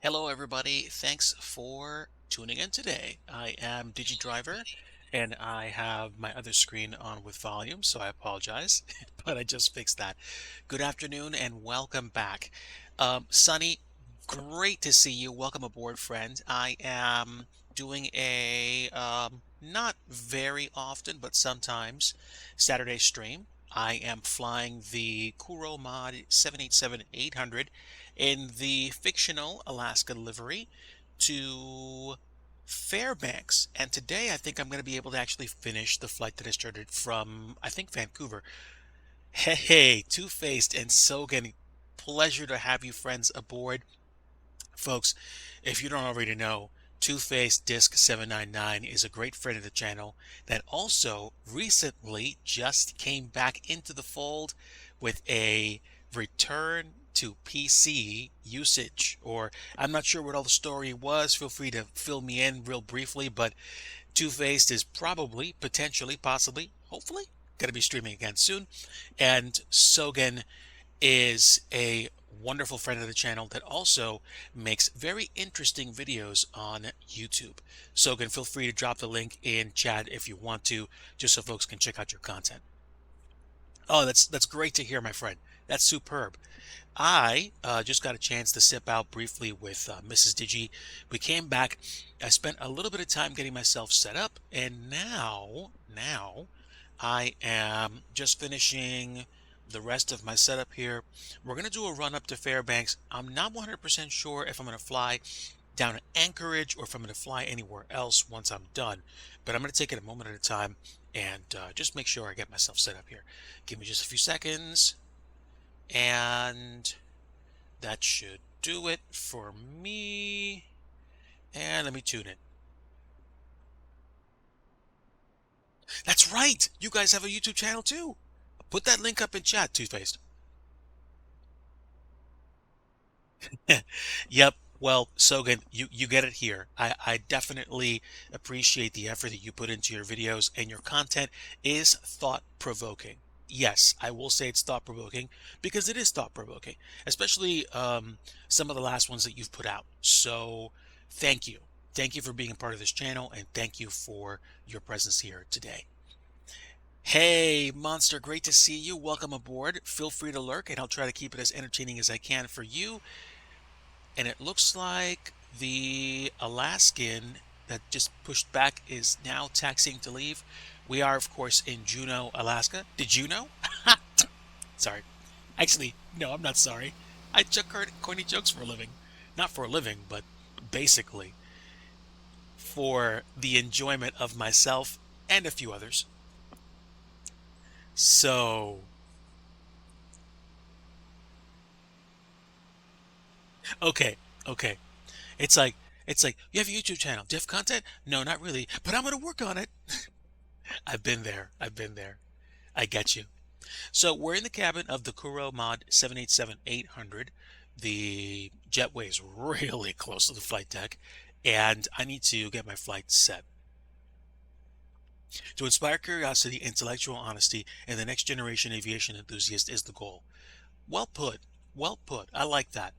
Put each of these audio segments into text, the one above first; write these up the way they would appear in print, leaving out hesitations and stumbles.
Hello, everybody. Thanks for tuning in today. I am DigiDriver, and I have my other screen on with volume, so I apologize, but I just fixed that. Good afternoon, and welcome back. Sunny, great to see you. Welcome aboard, friend. I am doing a not very often, but sometimes Saturday stream. I am flying the Kuro Mod 787-800 in the fictional Alaska livery to Fairbanks. And today I think I'm going to be able to actually finish the flight that I started from, I think, Vancouver. Hey, Two-Faced and Sogan, pleasure to have you friends aboard. Folks, if you don't already know, Two-Faced Disc 799 is a great friend of the channel that also recently just came back into the fold with a return to PC usage, or I'm not sure what all the story was. Feel free to fill me in real briefly, but Two-Faced is probably, potentially, possibly, hopefully going to be streaming again soon. And Sogan is a wonderful friend of the channel that also makes very interesting videos on YouTube. So again, feel free to drop the link in chat if you want to, just so folks can check out your content. Oh, that's great to hear, my friend. That's superb. I just got a chance to sip out briefly with Mrs. Digi. We came back. I spent a little bit of time getting myself set up, and now I am just finishing the rest of my setup here. We're going to do a run up to Fairbanks. I'm not 100% sure if I'm going to fly down to Anchorage or if I'm going to fly anywhere else once I'm done, but I'm going to take it a moment at a time and just make sure I get myself set up here. Give me just a few seconds, and that should do it for me. And let me tune it. That's right! You guys have a YouTube channel too! Put that link up in chat, Toothpaste. Yep. Well, Sogan, you get it here. I definitely appreciate the effort that you put into your videos, and your content is thought-provoking. Yes, I will say it's thought-provoking because it is thought-provoking, especially some of the last ones that you've put out. So thank you. Thank you for being a part of this channel, and thank you for your presence here today. Hey, Monster, great to see you. Welcome aboard. Feel free to lurk, and I'll try to keep it as entertaining as I can for you. And it looks like the Alaskan that just pushed back is now taxiing to leave. We are, of course, in Juneau, Alaska. Did you know? Sorry. Actually, no, I'm not sorry. I chuck corny jokes for a living. Not for a living, but basically for the enjoyment of myself and a few others. So, okay, okay. It's like, you have a YouTube channel. Do you have content? No, not really, but I'm going to work on it. I've been there. I've been there. I get you. So we're in the cabin of the Kuro Mod 787-800. The jetway is really close to the flight deck, and I need to get my flight set. To inspire curiosity, intellectual honesty, and the next generation aviation enthusiast is the goal. Well put. Well put. I like that.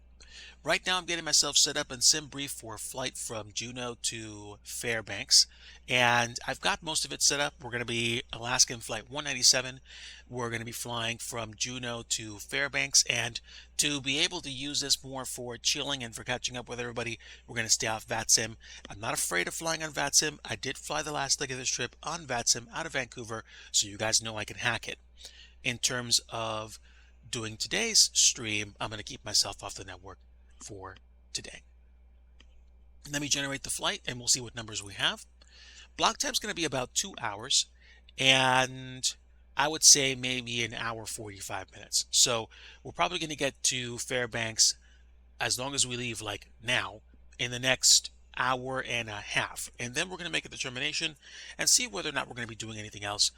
Right now, I'm getting myself set up in SimBrief for a flight from Juneau to Fairbanks, and I've got most of it set up. We're going to be Alaskan Flight 197. We're going to be flying from Juneau to Fairbanks, and to be able to use this more for chilling and for catching up with everybody, we're going to stay off VATSIM. I'm not afraid of flying on VATSIM. I did fly the last leg of this trip on VATSIM out of Vancouver, so you guys know I can hack it. In terms of doing today's stream, I'm going to keep myself off the network for today. Let me generate the flight and we'll see what numbers we have. Block time is going to be about 2 hours, and I would say maybe an hour 45 minutes. So we're probably going to get to Fairbanks, as long as we leave like now, in the next hour and a half, and then we're going to make a determination and see whether or not we're going to be doing anything else.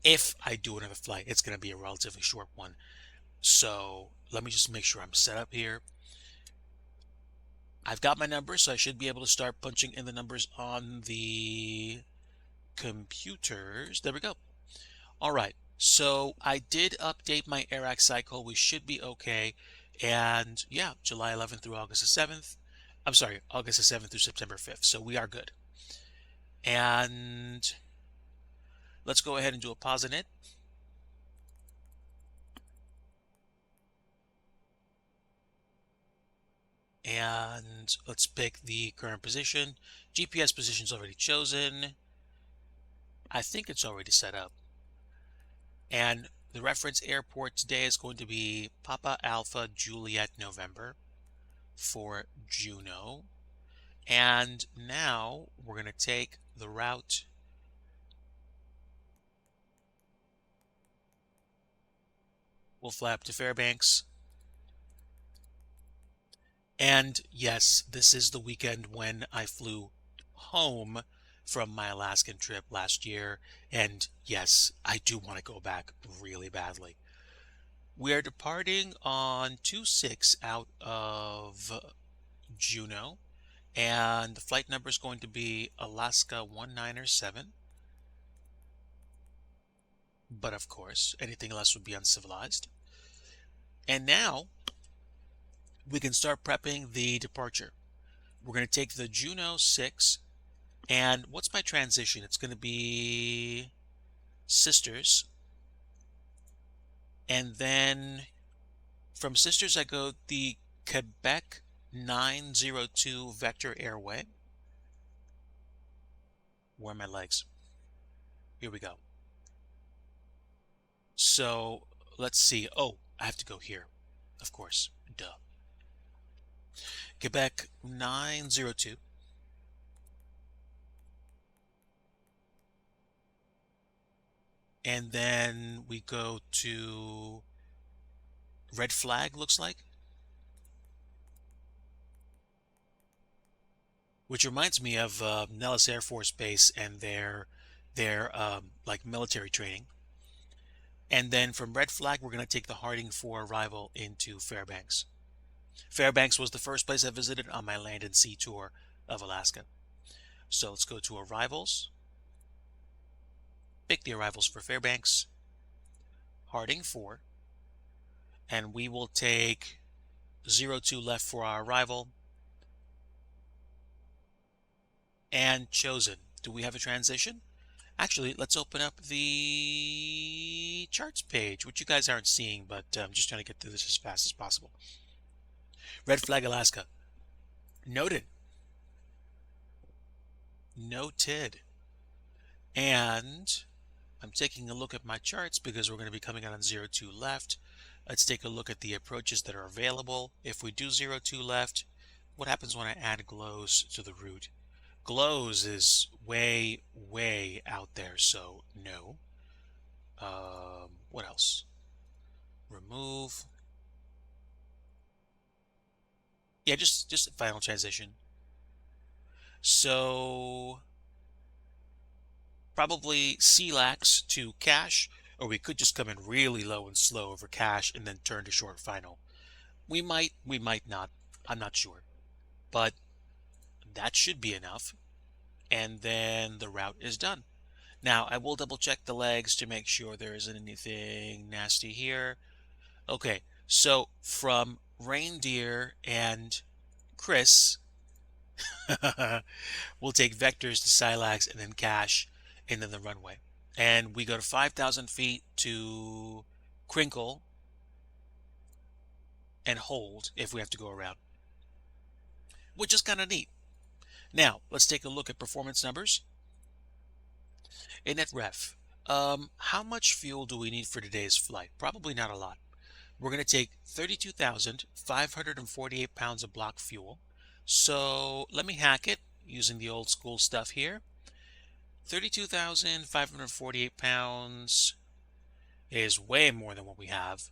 If I do another flight, it's going to be a relatively short one. So let me just make sure I'm set up here. I've got my numbers, so I should be able to start punching in the numbers on the computers. There we go. All right. So I did update my AirAx cycle. We should be okay. And yeah, July 11th through August the 7th. I'm sorry, August the 7th through September 5th. So we are good. And let's go ahead and do a pause in it. And let's pick the current position. GPS position is already chosen. I think it's already set up. And the reference airport today is going to be Papa Alpha Juliet November for Juneau. And now we're going to take the route. We'll fly up to Fairbanks. And yes, this is the weekend when I flew home from my Alaskan trip last year. And yes, I do want to go back really badly. We are departing on 2/6 out of Juneau. And the flight number is going to be Alaska 197. But of course, anything less would be uncivilized. And now we can start prepping the departure. We're going to take the Juneau 6. And what's my transition? It's going to be Sisters. And then from Sisters, I go the Quebec 902 Vector Airway. Where are my legs? Here we go. So let's see. Oh, I have to go here. Of course. Duh. Quebec 902. And then we go to Red Flag, looks like. Which reminds me of Nellis Air Force Base and their like military training. And then from Red Flag, we're going to take the Harding for arrival into Fairbanks. Fairbanks was the first place I visited on my land and sea tour of Alaska. So let's go to arrivals. Pick the arrivals for Fairbanks. Harding 4. And we will take 02 left for our arrival. And chosen. Do we have a transition? Actually, let's open up the charts page, which you guys aren't seeing, but I'm just trying to get through this as fast as possible. Red Flag, Alaska. Noted. Noted. And I'm taking a look at my charts because we're going to be coming out on 02 left. Let's take a look at the approaches that are available. If we do 02 left, what happens when I add glows to the route? Glows is way, way out there, so no. What else? Remove. Yeah, just final transition. So probably CLAX to cash, or we could just come in really low and slow over cash and then turn to short final. We might not. I'm not sure. But that should be enough. And then the route is done. Now, I will double check the legs to make sure there isn't anything nasty here. Okay, so from Reindeer and Chris, we'll take vectors to Silax and then cash and then the runway. And we go to 5,000 feet to Crinkle and hold if we have to go around, which is kind of neat. Now, let's take a look at performance numbers. Net ref. How much fuel do we need for today's flight? Probably not a lot. We're going to take 32,548 pounds of block fuel. So let me hack it using the old school stuff here. 32,548 pounds is way more than what we have.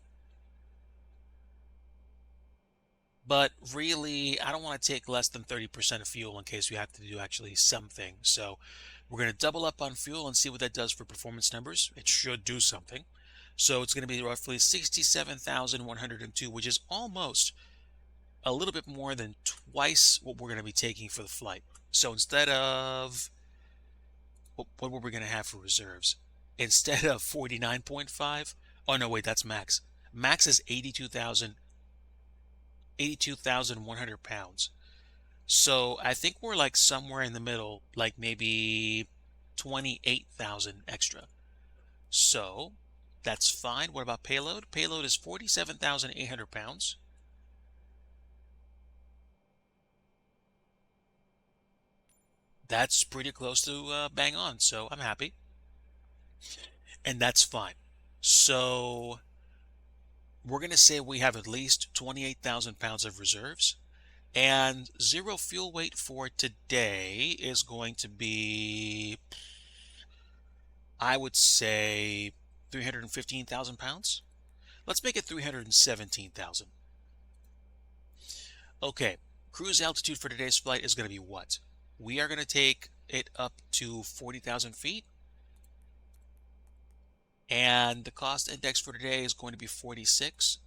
But really, I don't want to take less than 30% of fuel in case we have to do actually something. So we're going to double up on fuel and see what that does for performance numbers. It should do something. So it's going to be roughly 67,102, which is almost a little bit more than twice what we're going to be taking for the flight. So instead of, what were we going to have for reserves? Instead of 49.5, oh no, wait, that's max. Max is 82,000. 82,100 pounds. So I think we're like somewhere in the middle, like maybe 28,000 extra. So that's fine. What about payload? Payload is 47,800 pounds. That's pretty close to bang on, so I'm happy. And that's fine. So we're going to say we have at least 28,000 pounds of reserves. And zero fuel weight for today is going to be, I would say, 315,000 pounds. Let's make it 317,000. Okay, cruise altitude for today's flight is going to be what? We are going to take it up to 40,000 feet. And the cost index for today is going to be 46.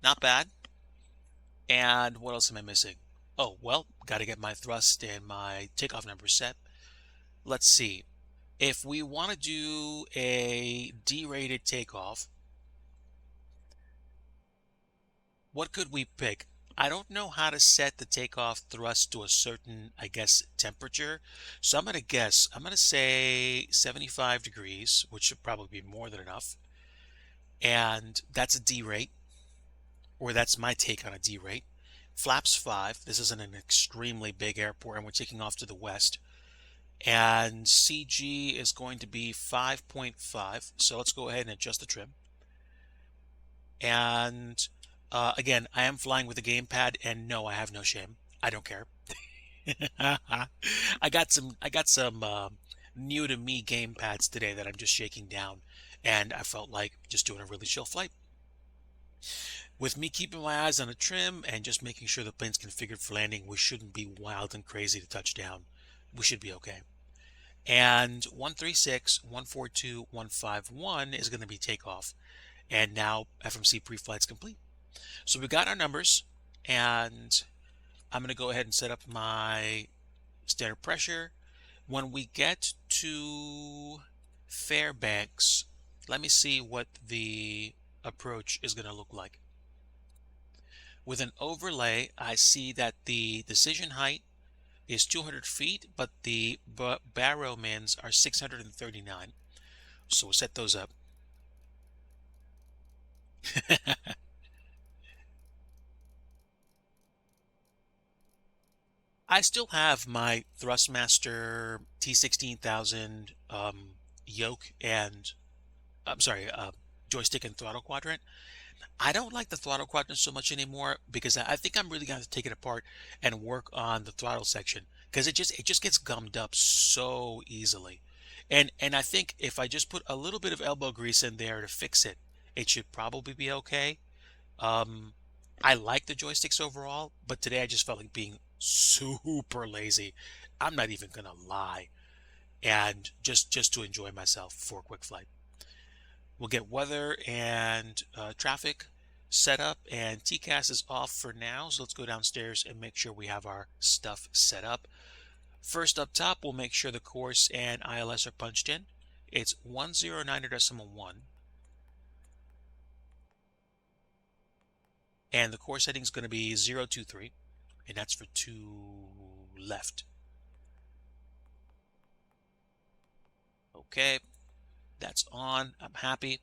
Not bad. And what else am I missing? Oh, well, got to get my thrust and my takeoff number set. Let's see. If we want to do a D-rated takeoff, what could we pick? I don't know how to set the takeoff thrust to a certain, I guess, temperature. So I'm going to guess, I'm going to say 75 degrees, which should probably be more than enough. And that's a D rate, or that's my take on a D rate. Flaps 5. This isn't an extremely big airport, and we're taking off to the west. And CG is going to be 5.5. So let's go ahead and adjust the trim. And again, I am flying with a gamepad, and no, I have no shame. I don't care. I got some new to me gamepads today that I'm just shaking down, and I felt like just doing a really chill flight. With me keeping my eyes on the trim and just making sure the plane's configured for landing, we shouldn't be wild and crazy to touch down. We should be okay. And 136, 142, 151 is going to be takeoff. And now FMC pre-flight's complete. So we got our numbers, and I'm going to go ahead and set up my standard pressure. When we get to Fairbanks, let me see what the approach is going to look like. With an overlay, I see that the decision height is 200 feet, but the barrow mins are 639. So we'll set those up. I still have my Thrustmaster T16000 yoke and, I'm sorry, joystick and throttle quadrant. I don't like the throttle quadrant so much anymore because I think I'm really going to take it apart and work on the throttle section because it just gets gummed up so easily. And I think if I just put a little bit of elbow grease in there to fix it, it should probably be okay. Um, I like the joysticks overall, but today I just felt like being super lazy. I'm not even gonna lie, and just to enjoy myself for a quick flight. We'll get weather and traffic set up, and TCAS is off for now, so let's go downstairs and make sure we have our stuff set up. First up top, we'll make sure the course and ILS are punched in. It's 1090.1, and the course heading is going to be 023, and that's for 2 left. Okay, that's on. I'm happy.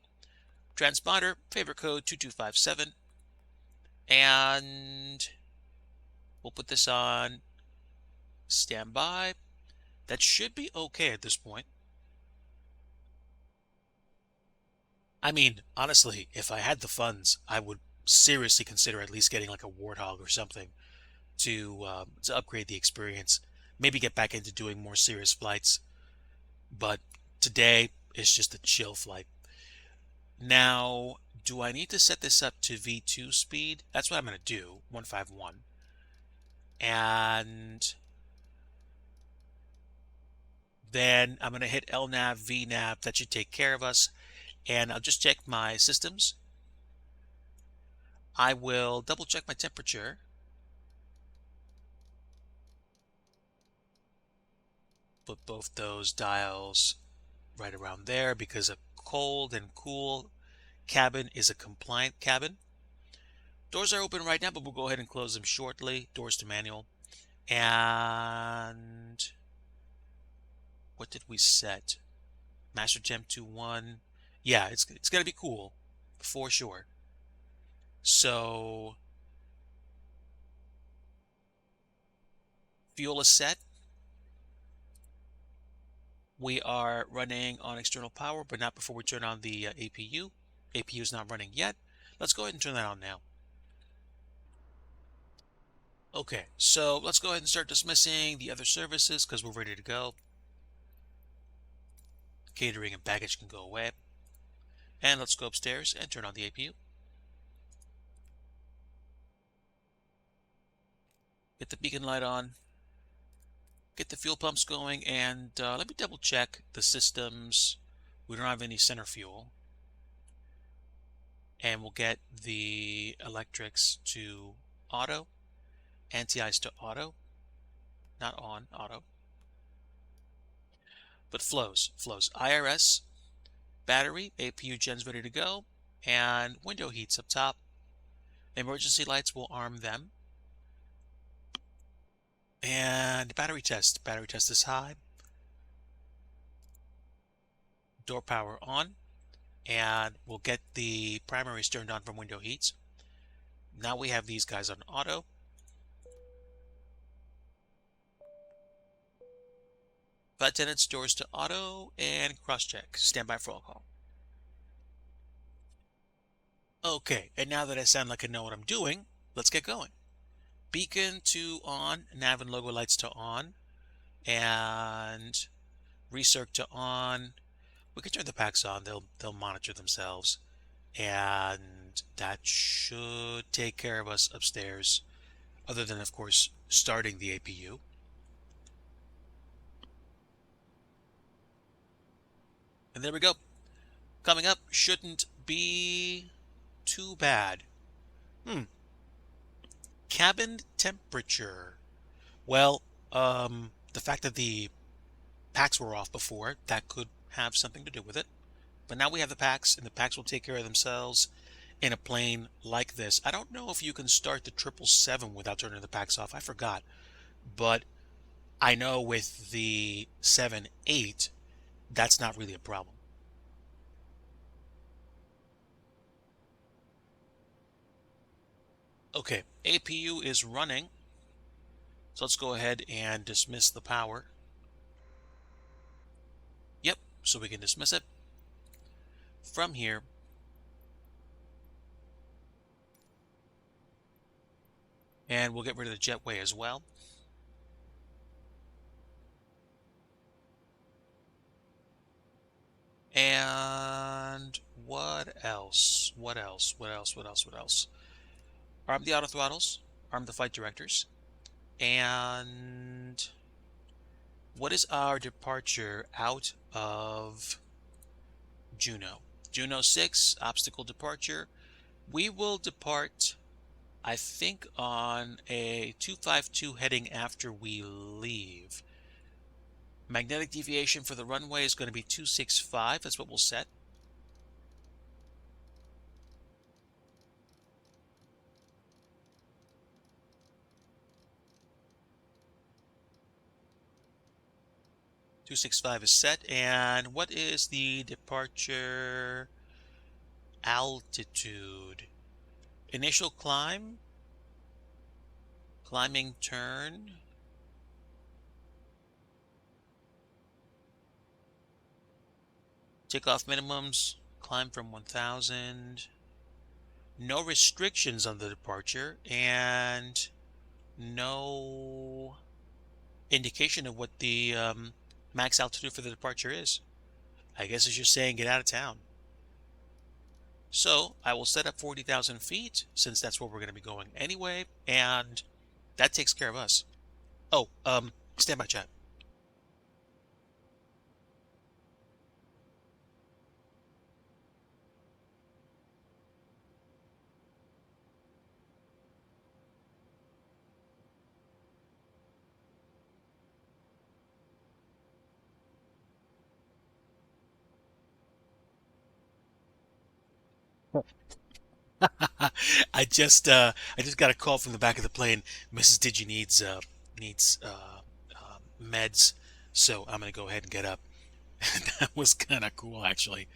Transponder, favorite code 2257. And we'll put this on standby. That should be okay at this point. I mean, honestly, if I had the funds, I would seriously consider at least getting like a Warthog or something to upgrade the experience. Maybe get back into doing more serious flights. But today it's just a chill flight. Now, do I need to set this up to V2 speed? That's what I'm going to do, 151. And then I'm going to hit LNAV, VNAV. That should take care of us. And I'll just check my systems. I will double check my temperature. Put both those dials right around there because a cold and cool cabin is a compliant cabin. Doors are open right now, but we'll go ahead and close them shortly. Doors to manual. And what did we set? Master temp to 1. Yeah, it's going to be cool for sure. So fuel is set. We are running on external power, but not before we turn on the APU. APU is not running yet. Let's go ahead and turn that on now. Okay, so let's go ahead and start dismissing the other services because we're ready to go. Catering and baggage can go away. And let's go upstairs and turn on the APU. Get the beacon light on. Get the fuel pumps going, and let me double check the systems. We don't have any center fuel. And we'll get the electrics to auto, anti-ice to auto, not on, auto. But flows. IRS, battery, APU gens ready to go, and window heats up top. Emergency lights will arm them. And battery test is high. Door power on, and we'll get the primaries turned on from window heats. Now we have these guys on auto. Flight attendants, doors to auto, and cross-check. Stand by for roll call. Okay, and now that I sound like I know what I'm doing, let's get going. Beacon to on, nav and logo lights to on, and recirc to on. We can turn the packs on, they'll monitor themselves, and that should take care of us upstairs, other than of course starting the APU. And there we go. Coming up shouldn't be too bad. Cabin temperature. Well, the fact that the packs were off before, that could have something to do with it. But now we have the packs, and the packs will take care of themselves in a plane like this. I don't know if you can start the 777 without turning the packs off. I forgot. But I know with the 7-8, that's not really a problem. Okay, APU is running. So let's go ahead and dismiss the power. Yep, so we can dismiss it. From here, and we'll get rid of the jetway as well. And what else? Arm the auto throttles, arm the flight directors, and what is our departure out of Juneau? Juneau 6, obstacle departure. We will depart, I think, on a 252 heading after we leave. Magnetic deviation for the runway is going to be 265. That's what we'll set. .265 is set. And what is the departure altitude? Initial climb, climbing turn, takeoff minimums, climb from 1,000, no restrictions on the departure, and no indication of what the max altitude for the departure is. I guess it's just saying get out of town. So I will set up 40,000 feet since that's where we're going to be going anyway, and that takes care of us. Oh, stand by, chat. I just got a call from the back of the plane. Mrs. Digi needs meds, so I'm gonna go ahead and get up. That was kind of cool, actually.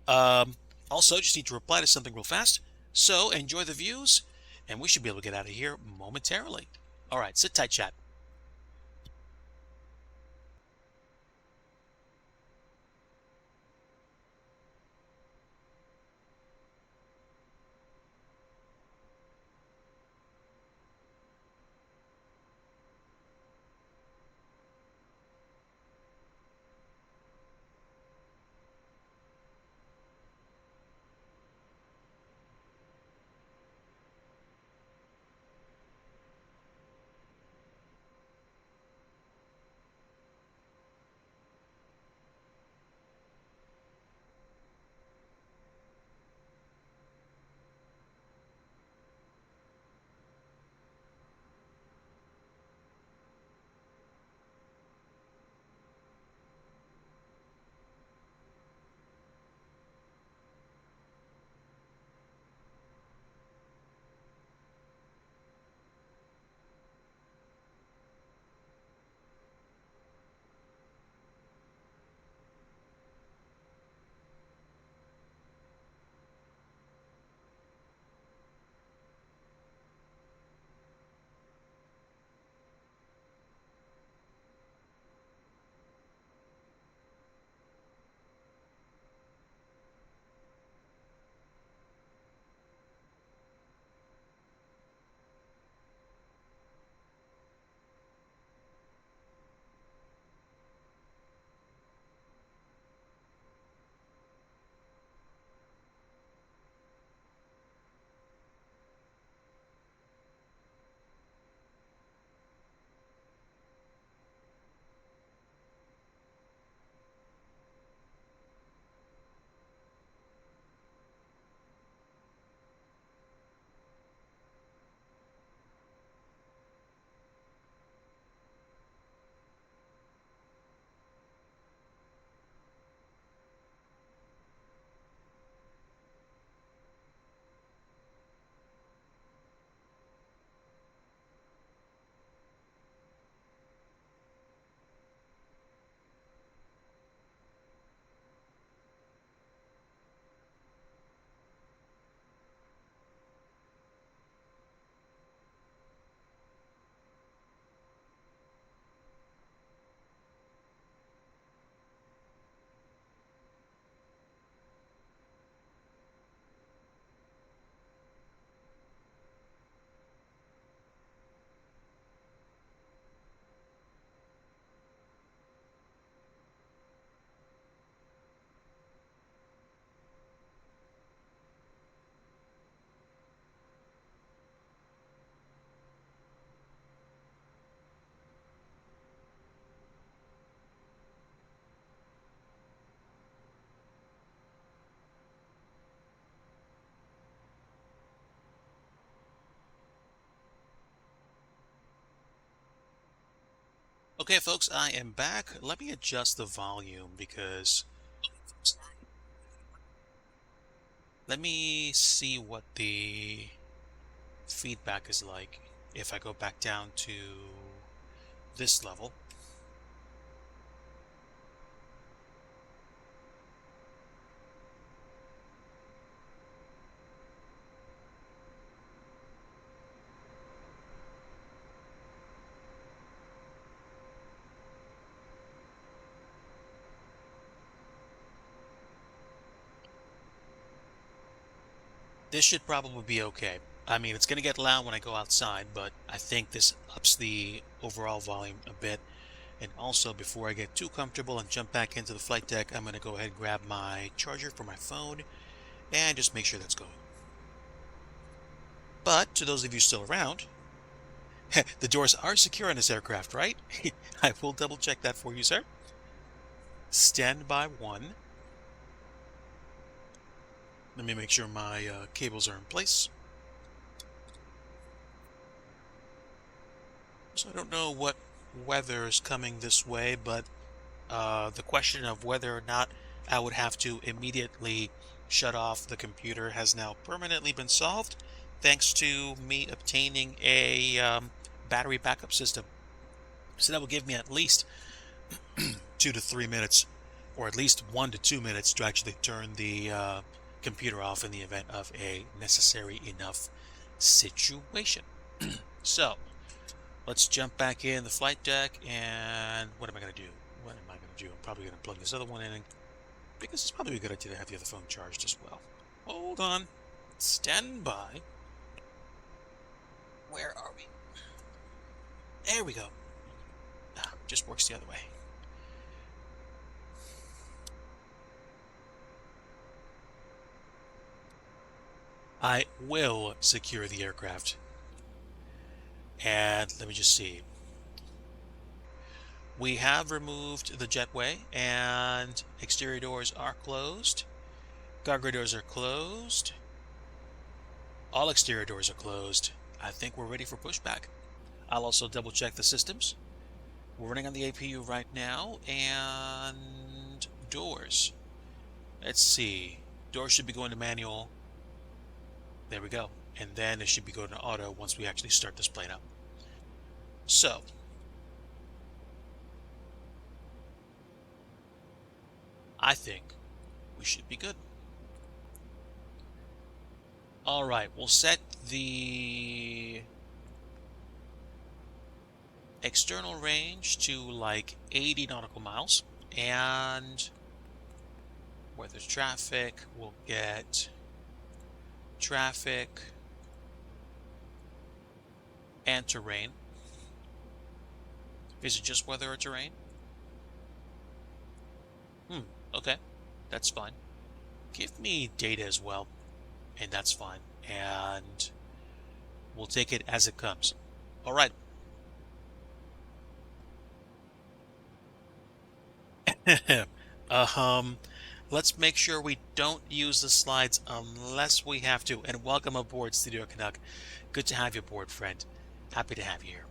Um, Also, just need to reply to something real fast. So enjoy the views, and we should be able to get out of here momentarily. All right, sit tight, chat. Okay, folks, I am back. Let me adjust the volume because let me see what the feedback is like if I go back down to this level. This should probably be okay. I mean, it's going to get loud when I go outside, but I think this ups the overall volume a bit. And also, before I get too comfortable and jump back into the flight deck, I'm going to go ahead and grab my charger for my phone and just make sure that's going. But to those of you still around, the doors are secure on this aircraft, right? I will double check that for you, sir. Stand by one. Let me make sure my cables are in place. So I don't know what weather is coming this way, but the question of whether or not I would have to immediately shut off the computer has now permanently been solved. thanks to me obtaining a battery backup system. So that will give me at least 2 to 3 minutes, or at least 1 to 2 minutes to actually turn the computer off in the event of a necessary enough situation. So let's jump back in the flight deck, and what am I going to do? What am I going to do? I'm probably going to plug this other one in, because it's probably a good idea to have the other phone charged as well. Hold on. Stand by. Where are we? There we go. Just works the other way. I will secure the aircraft. And let me just see. We have removed the jetway, and exterior doors are closed. Cargo doors are closed. All exterior doors are closed. I think we're ready for pushback. I'll also double check the systems. We're running on the APU right now, and doors. Let's see. Doors should be going to manual. There we go. And then it should be going to auto once we actually start this plane up. So, I think we should be good. All right, we'll set the external range to like 80 nautical miles, and where there's traffic, we'll get traffic and terrain. Is it just weather or terrain? Okay, that's fine. Give me data as well, and that's fine. And we'll take it as it comes. All right. Let's make sure we don't use the slides unless we have to. And welcome aboard, Studio Canuck. Good to have you aboard, friend. Happy to have you here.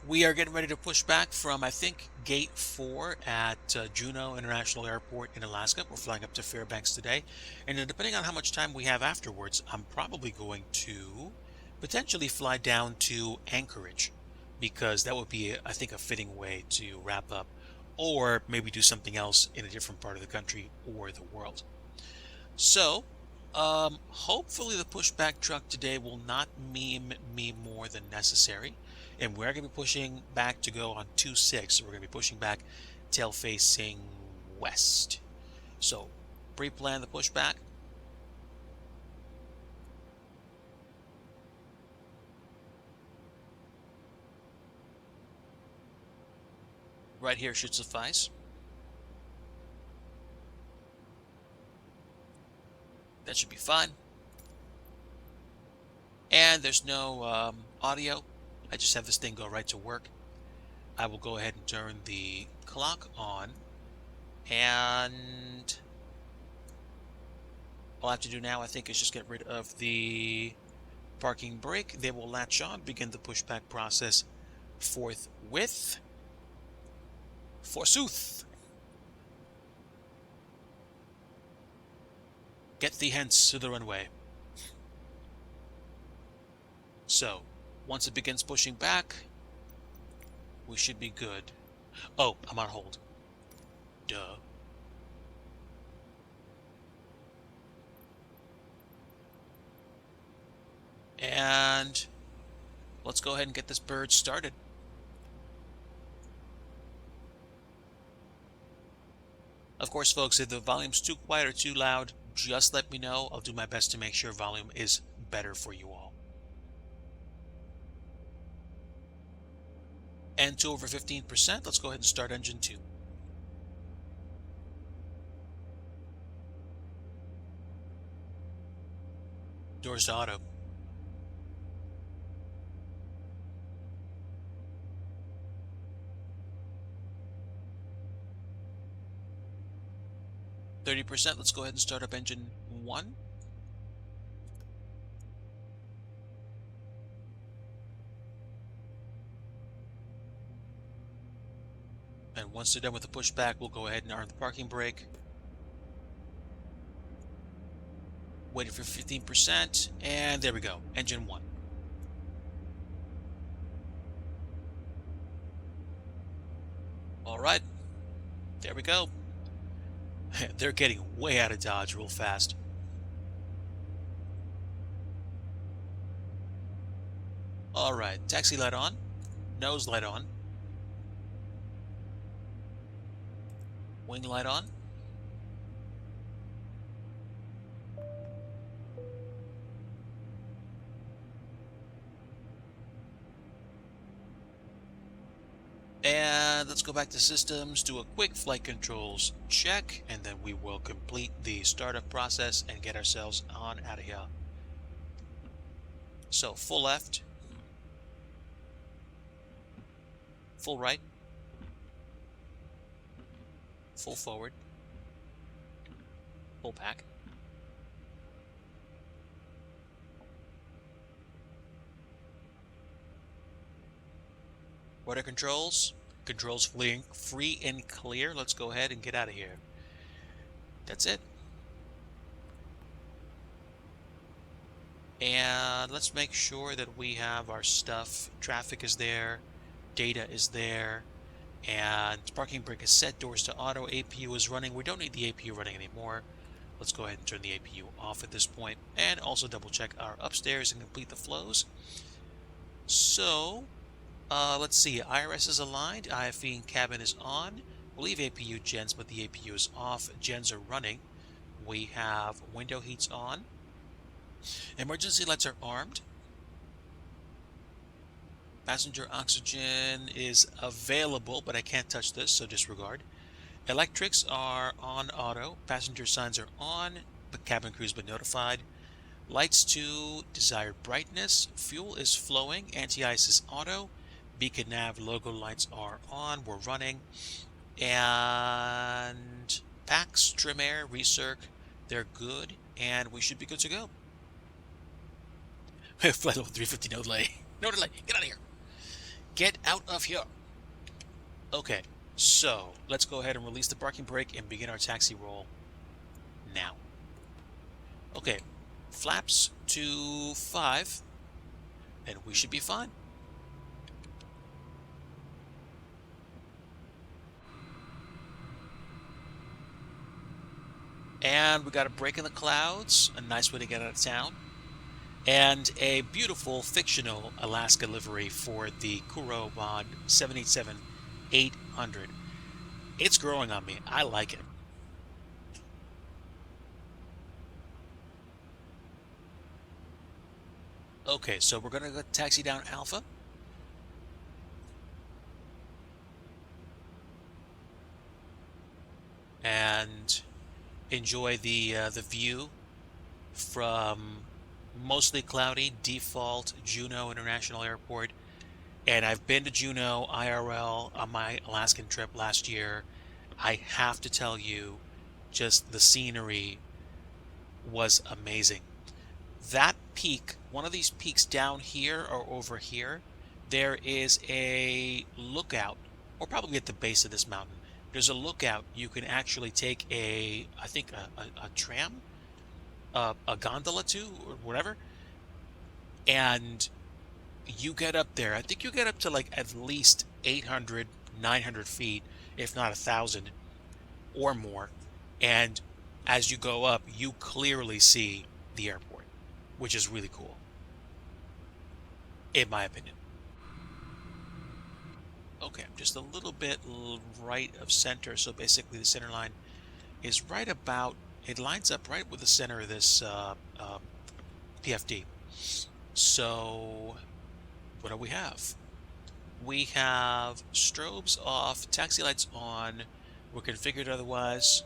We are getting ready to push back from, I think, Gate 4 at Juneau International Airport in Alaska. We're flying up to Fairbanks today. And then depending on how much time we have afterwards, I'm probably going to potentially fly down to Anchorage, because that would be, I think, a fitting way to wrap up, or maybe do something else in a different part of the country or the world. So, hopefully the pushback truck today will not meme me more than necessary. And we're going to be pushing back to go on 2-6. So we're going to be pushing back tail facing west. So, pre-plan the pushback. Right here should suffice. That should be fine. And there's no audio. I just have this thing go right to work. I will go ahead and turn the clock on, and all I have to do now, I think, is just get rid of the parking brake. They will latch on, begin the pushback process forthwith. Forsooth. Get thee hence to the runway. So, once it begins pushing back, we should be good. Oh, I'm on hold. Duh. And let's go ahead and get this bird started. Of course, folks, if the volume's too quiet or too loud, just let me know. I'll do my best to make sure volume is better for you all. And to over 15%, let's go ahead and start engine 2. Doors to auto. %. Let's go ahead and start up engine 1. And once they're done with the pushback, we'll go ahead and arm the parking brake. Waiting for 15%, and there we go. Engine 1. All right, there we go. They're getting way out of Dodge real fast. All right, taxi light on, nose light on, wing light on. And let's go back to systems, do a quick flight controls check, and then we will complete the startup process and get ourselves on out of here. So full left, full right, full forward, full pack. Rudder controls, free and clear. Let's go ahead and get out of here. That's it. And let's make sure that we have our stuff. Traffic is there, data is there, and parking brake is set, doors to auto, APU is running. We don't need the APU running anymore. Let's go ahead and turn the APU off at this point, and also double check our upstairs and complete the flows. So let's see, IRS is aligned, IFE and cabin is on. We'll leave APU gens, but the APU is off. Gens are running. We have window heats on. Emergency lights are armed. Passenger oxygen is available, but I can't touch this, so disregard. Electrics are on auto. Passenger signs are on, but cabin crew's been notified. Lights to desired brightness. Fuel is flowing. Anti-ice is auto. Beacon nav logo lights are on. We're running. And packs, trim air, recirc, they're good, and we should be good to go. Flight level 350, no delay. No delay. Get out of here. Get out of here. Okay, so let's go ahead and release the parking brake and begin our taxi roll now. Okay, flaps to 5, and we should be fine. And we got a break in the clouds, a nice way to get out of town. And a beautiful fictional Alaska livery for the Kuro Mod 787-800. It's growing on me. I like it. Okay, so we're going to taxi down Alpha. And enjoy the view from mostly cloudy default Juneau International Airport. And I've been to Juneau IRL on my Alaskan trip last year. I have to tell you, just the scenery was amazing. That peak, one of these peaks down here or over here, there is a lookout, or probably at the base of this mountain. There's a lookout. You can actually take I think a tram, a gondola to, or whatever, and you get up there. I think you get up to like at least 800, 900 feet, if not 1,000 or more. And as you go up, you clearly see the airport, which is really cool, in my opinion. Okay, I'm just a little bit right of center. So basically the center line is right about, it lines up right with the center of this PFD. So what do we have? We have strobes off, taxi lights on, we're configured otherwise.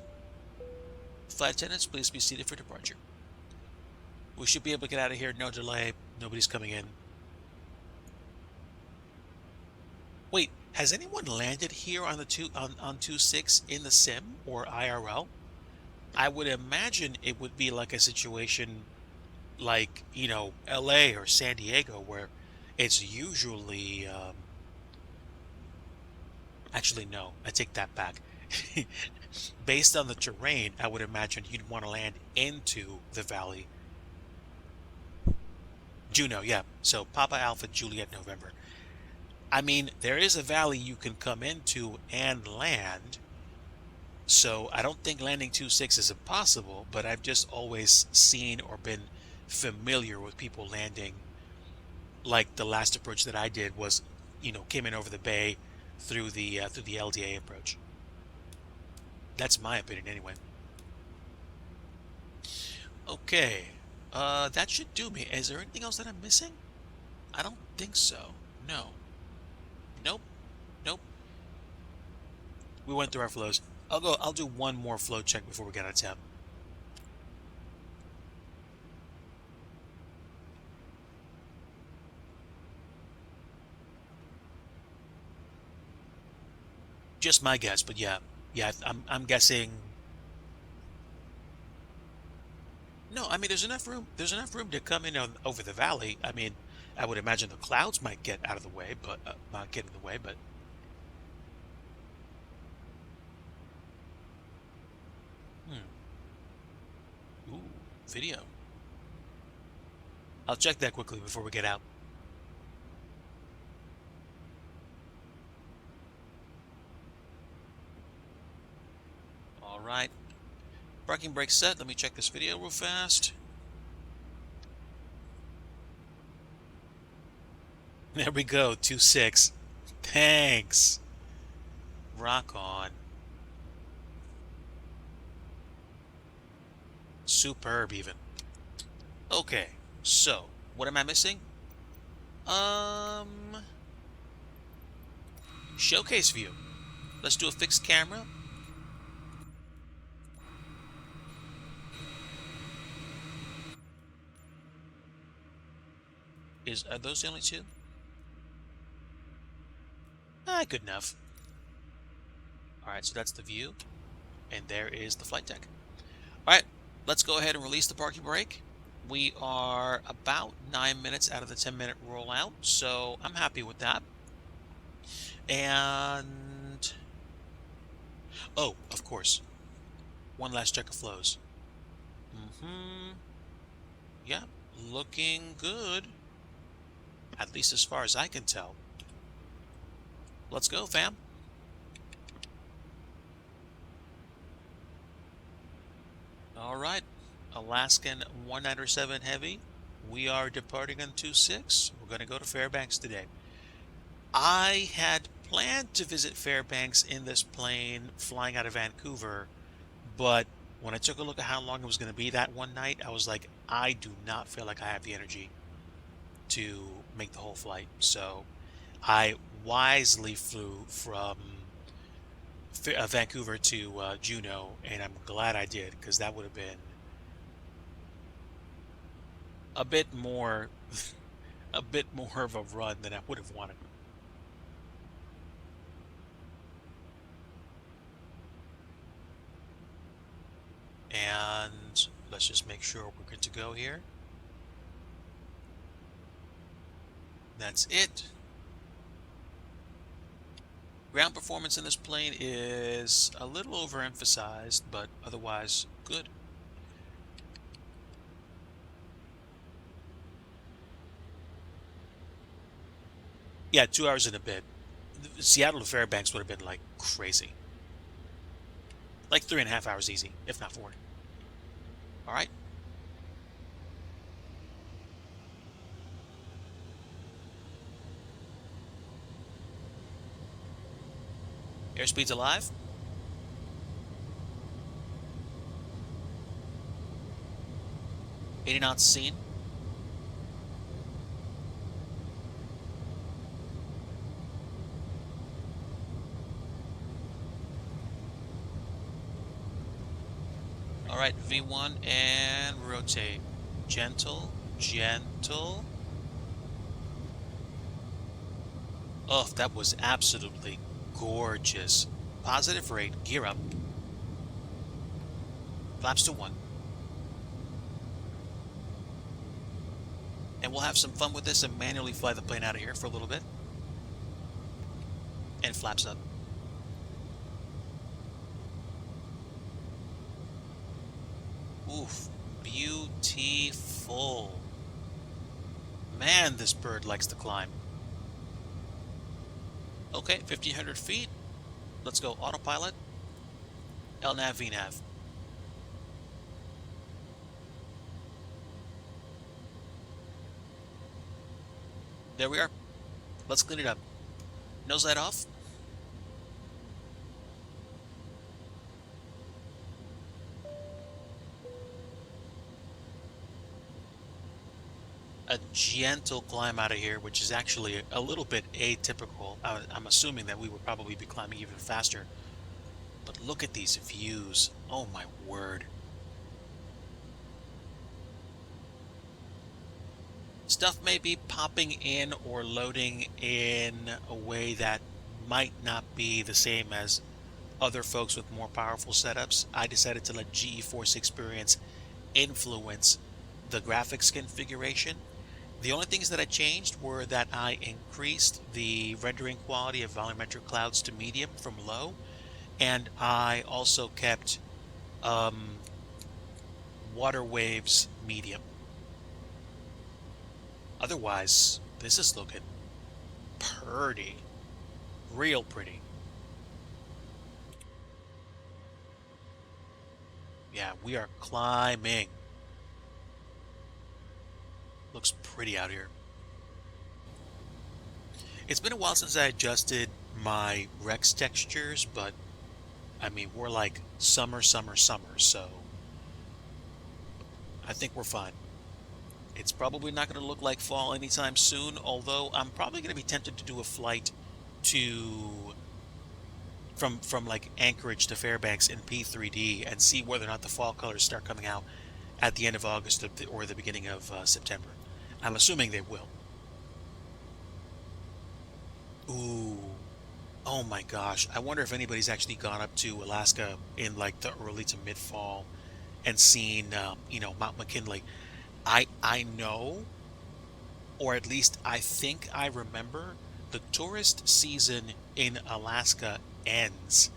Flight attendants, please be seated for departure. We should be able to get out of here, no delay, nobody's coming in. Wait, has anyone landed here on the on 26 in the sim or IRL? I would imagine it would be like a situation like, you know, LA or San Diego, where it's usually actually no, I take that back. Based on the terrain, I would imagine you'd want to land into the valley Juno, yeah. So Papa Alpha Juliet November. I mean, there is a valley you can come into and land. So I don't think landing 2-6 is impossible, but I've just always seen or been familiar with people landing like the last approach that I did was, came in over the bay through the LDA approach. That's my opinion anyway. Okay. That should do me. Is there anything else that I'm missing? I don't think so. No. Nope. Nope. We went through our flows. I'll do one more flow check before we get out of town. Just my guess, but yeah. Yeah, I'm guessing. No, I mean there's enough room. There's enough room to come in over the valley. I mean, I would imagine the clouds might get out of the way, but not get in the way, but hmm. Ooh, video. I'll check that quickly before we get out. All right. Parking brake set. Let me check this video real fast. There we go. 2-6. Thanks. Rock on. Superb even. Okay. So, what am I missing? Showcase view. Let's do a fixed camera. Are those the only two? Good enough. All right, so that's the view, and there is the flight deck. All right, let's go ahead and release the parking brake. We are about 9 minutes out of the 10-minute rollout, so I'm happy with that. And oh, of course, one last check of flows. Yeah, looking good, at least as far as I can tell. Let's go, fam. All right, Alaskan 197 Heavy. We are departing on 2-6. We're going to go to Fairbanks today. I had planned to visit Fairbanks in this plane flying out of Vancouver, but when I took a look at how long it was going to be that one night, I was like, I do not feel like I have the energy to make the whole flight. So I wisely flew from Vancouver to Juneau, and I'm glad I did because that would have been a bit more, a bit more of a run than I would have wanted. And let's just make sure we're good to go here. That's it. Ground performance in this plane is a little overemphasized, but otherwise good. Yeah, 2 hours and a bit. Seattle to Fairbanks would have been like crazy. Like 3.5 hours easy, if not 4. All right. Airspeed's alive. '80 knots seen. All right, V1 and rotate. Gentle, gentle. Oh, that was absolutely gorgeous. Positive rate, gear up. Flaps to 1. And we'll have some fun with this and manually fly the plane out of here for a little bit. And flaps up. Oof, beautiful. Man, this bird likes to climb. Okay, 1,500 feet. Let's go autopilot. LNAV, VNAV. There we are. Let's clean it up. Nose light off. A gentle climb out of here, which is actually a little bit atypical. I'm assuming that we would probably be climbing even faster. But look at these views. Oh my word. Stuff may be popping in or loading in a way that might not be the same as other folks with more powerful setups. I decided to let GeForce Experience influence the graphics configuration. The only things that I changed were that I increased the rendering quality of volumetric clouds to medium from low, and I also kept water waves medium. Otherwise, this is looking pretty, real pretty. Yeah, we are climbing. Looks pretty out here. It's been a while since I adjusted my Rex textures, but I mean, we're like summer, summer, summer, so I think we're fine. It's probably not going to look like fall anytime soon, although I'm probably going to be tempted to do a flight to from like Anchorage to Fairbanks in P3D and see whether or not the fall colors start coming out at the end of August or the beginning of September. I'm assuming they will. Ooh. Oh my gosh. I wonder if anybody's actually gone up to Alaska in like the early to mid fall and seen, Mount McKinley. I know, or at least I think I remember, the tourist season in Alaska ends,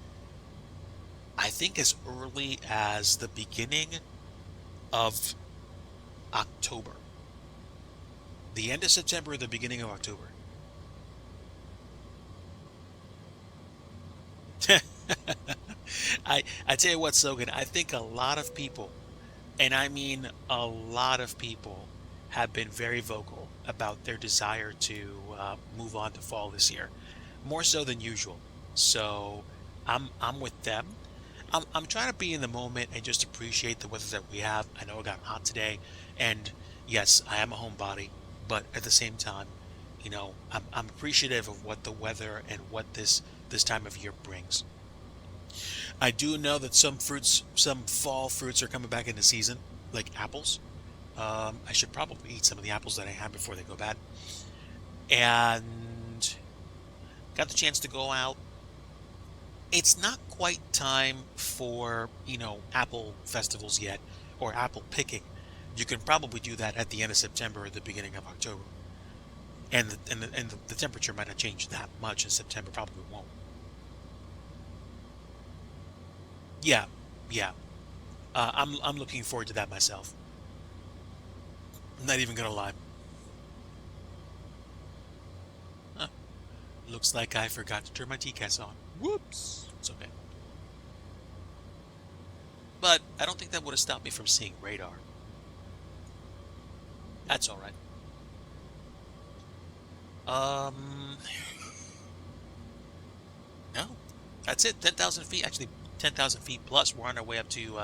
I think, as early as the beginning of October. The end of September, the beginning of October. I tell you what, Sogan, I think a lot of people, and I mean a lot of people, have been very vocal about their desire to move on to fall this year, more so than usual. So I'm with them. I'm trying to be in the moment and just appreciate the weather that we have. I know it got hot today, and yes, I am a homebody, but at the same time, I'm appreciative of what the weather and what this time of year brings. I do know that some fall fruits are coming back into season, like apples. I should probably eat some of the apples that I had before they go bad. And got the chance to go out. It's not quite time for, apple festivals yet, or apple picking. You can probably do that at the end of September or the beginning of October. And the temperature might not change that much in September, probably won't. Yeah, yeah. I'm looking forward to that myself. I'm not even gonna lie. Huh, looks like I forgot to turn my TCAS on. Whoops. It's okay. But I don't think that would have stopped me from seeing radar. That's all right. Um, no, that's it. 10,000 feet. Actually, 10,000 feet plus. We're on our way up to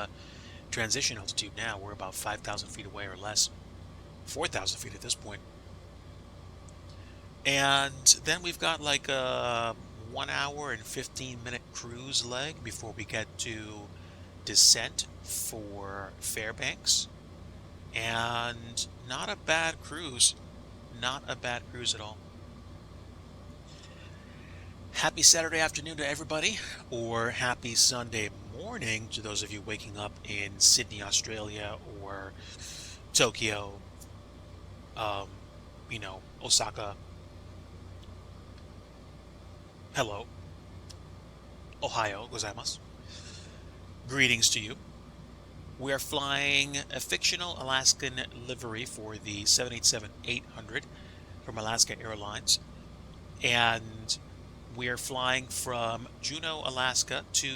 transition altitude now. We're about 5,000 feet away or less. 4,000 feet at this point. And then we've got like a 1 hour and 15-minute cruise leg before we get to descent for Fairbanks. And not a bad cruise. Not a bad cruise at all. Happy Saturday afternoon to everybody, or happy Sunday morning to those of you waking up in Sydney, Australia, or Tokyo, um, Osaka. Hello, Ohio gozaimasu. Greetings to you. We are flying a fictional Alaskan livery for the 787-800 from Alaska Airlines, and we are flying from Juneau, Alaska to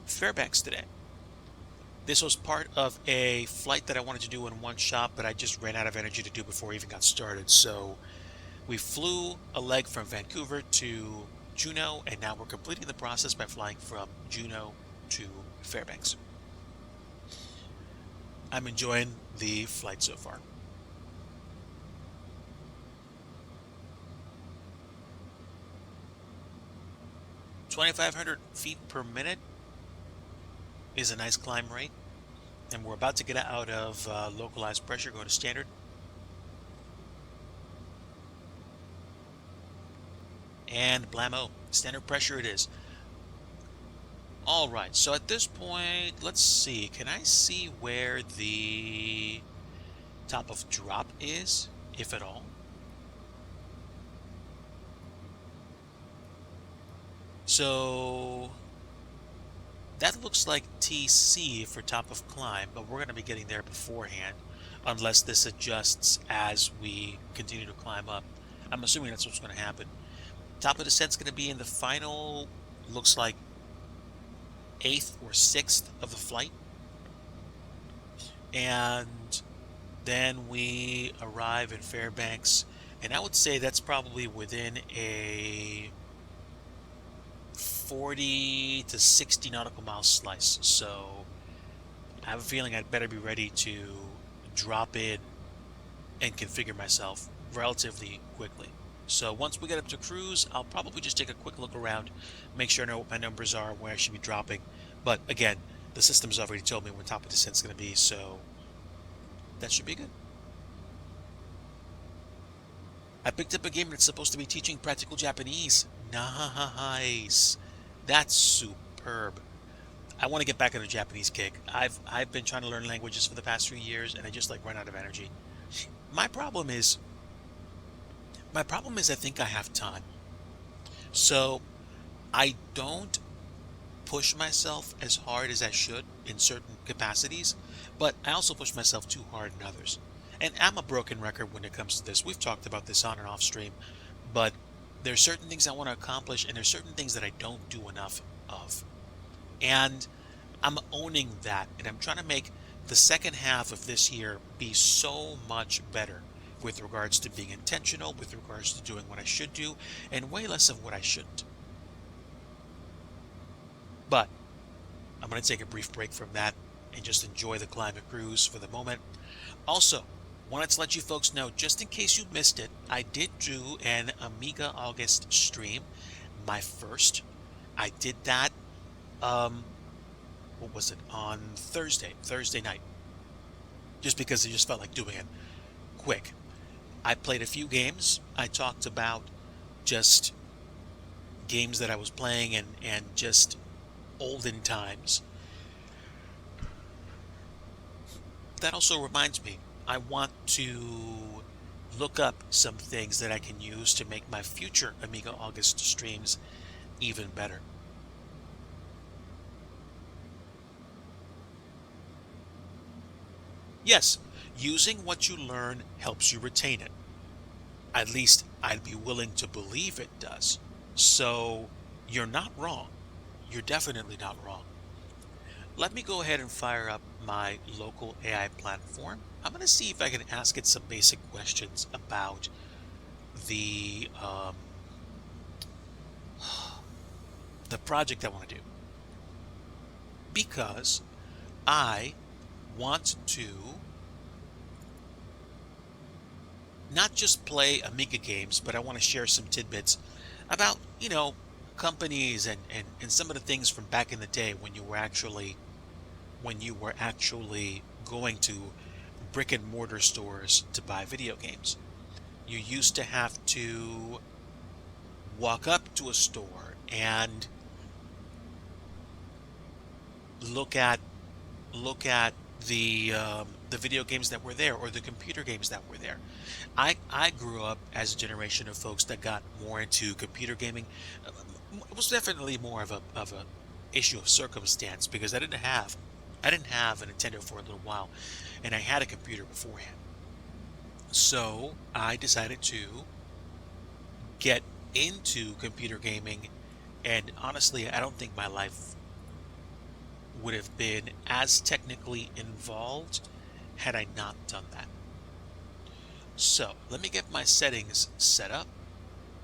Fairbanks today. This was part of a flight that I wanted to do in one shot, but I just ran out of energy to do before I even got started. So we flew a leg from Vancouver to Juneau, and now we're completing the process by flying from Juneau to Fairbanks. I'm enjoying the flight so far. 2,500 feet per minute is a nice climb rate, and we're about to get out of localized pressure, go to standard. And blammo, standard pressure it is. All right, so at this point, let's see. Can I see where the top of drop is, if at all? So that looks like TC for top of climb, but we're going to be getting there beforehand, unless this adjusts as we continue to climb up. I'm assuming that's what's going to happen. Top of descent's going to be in the final, looks like 8th or 6th of the flight. And then we arrive in Fairbanks, and I would say that's probably within a 40 to 60 nautical mile slice. So I have a feeling I'd better be ready to drop in and configure myself relatively quickly. So once we get up to cruise, I'll probably just take a quick look around, make sure I know what my numbers are, where I should be dropping. But again, the system's already told me when top of descent's going to be, so that should be good. I picked up a game that's supposed to be teaching practical Japanese. Nice. That's superb. I want to get back on a Japanese kick. I've been trying to learn languages for the past 3 years, and I just run out of energy. My problem is I think I have time. So I don't push myself as hard as I should in certain capacities, but I also push myself too hard in others. And I'm a broken record when it comes to this. We've talked about this on and off stream, but there's certain things I want to accomplish, and there's certain things that I don't do enough of. And I'm owning that, and I'm trying to make the second half of this year be so much better with regards to being intentional, with regards to doing what I should do, and way less of what I shouldn't. But I'm going to take a brief break from that and just enjoy the climate cruise for the moment. Also, wanted to let you folks know, just in case you missed it, I did do an Amiga August stream, my first. I did that, what was it, on Thursday night, just because I just felt like doing it quick. I played a few games. I talked about just games that I was playing and just olden times. That also reminds me, I want to look up some things that I can use to make my future Amiga August streams even better. Yes, using what you learn helps you retain it. At least I'd be willing to believe it does. So you're not wrong. You're definitely not wrong. Let me go ahead and fire up my local AI platform. I'm going to see if I can ask it some basic questions about the project I want to do. Because I want to not just play Amiga games, but I want to share some tidbits about, companies and some of the things from back in the day when you were actually going to brick and mortar stores to buy video games. You used to have to walk up to a store and look at the video games that were there, or the computer games that were there. I grew up as a generation of folks that got more into computer gaming. It was definitely more of a issue of circumstance because I didn't have I didn't have a Nintendo for a little while, and I had a computer beforehand. So I decided to get into computer gaming, and honestly, I don't think my life would have been as technically involved had I not done that. So let me get my settings set up.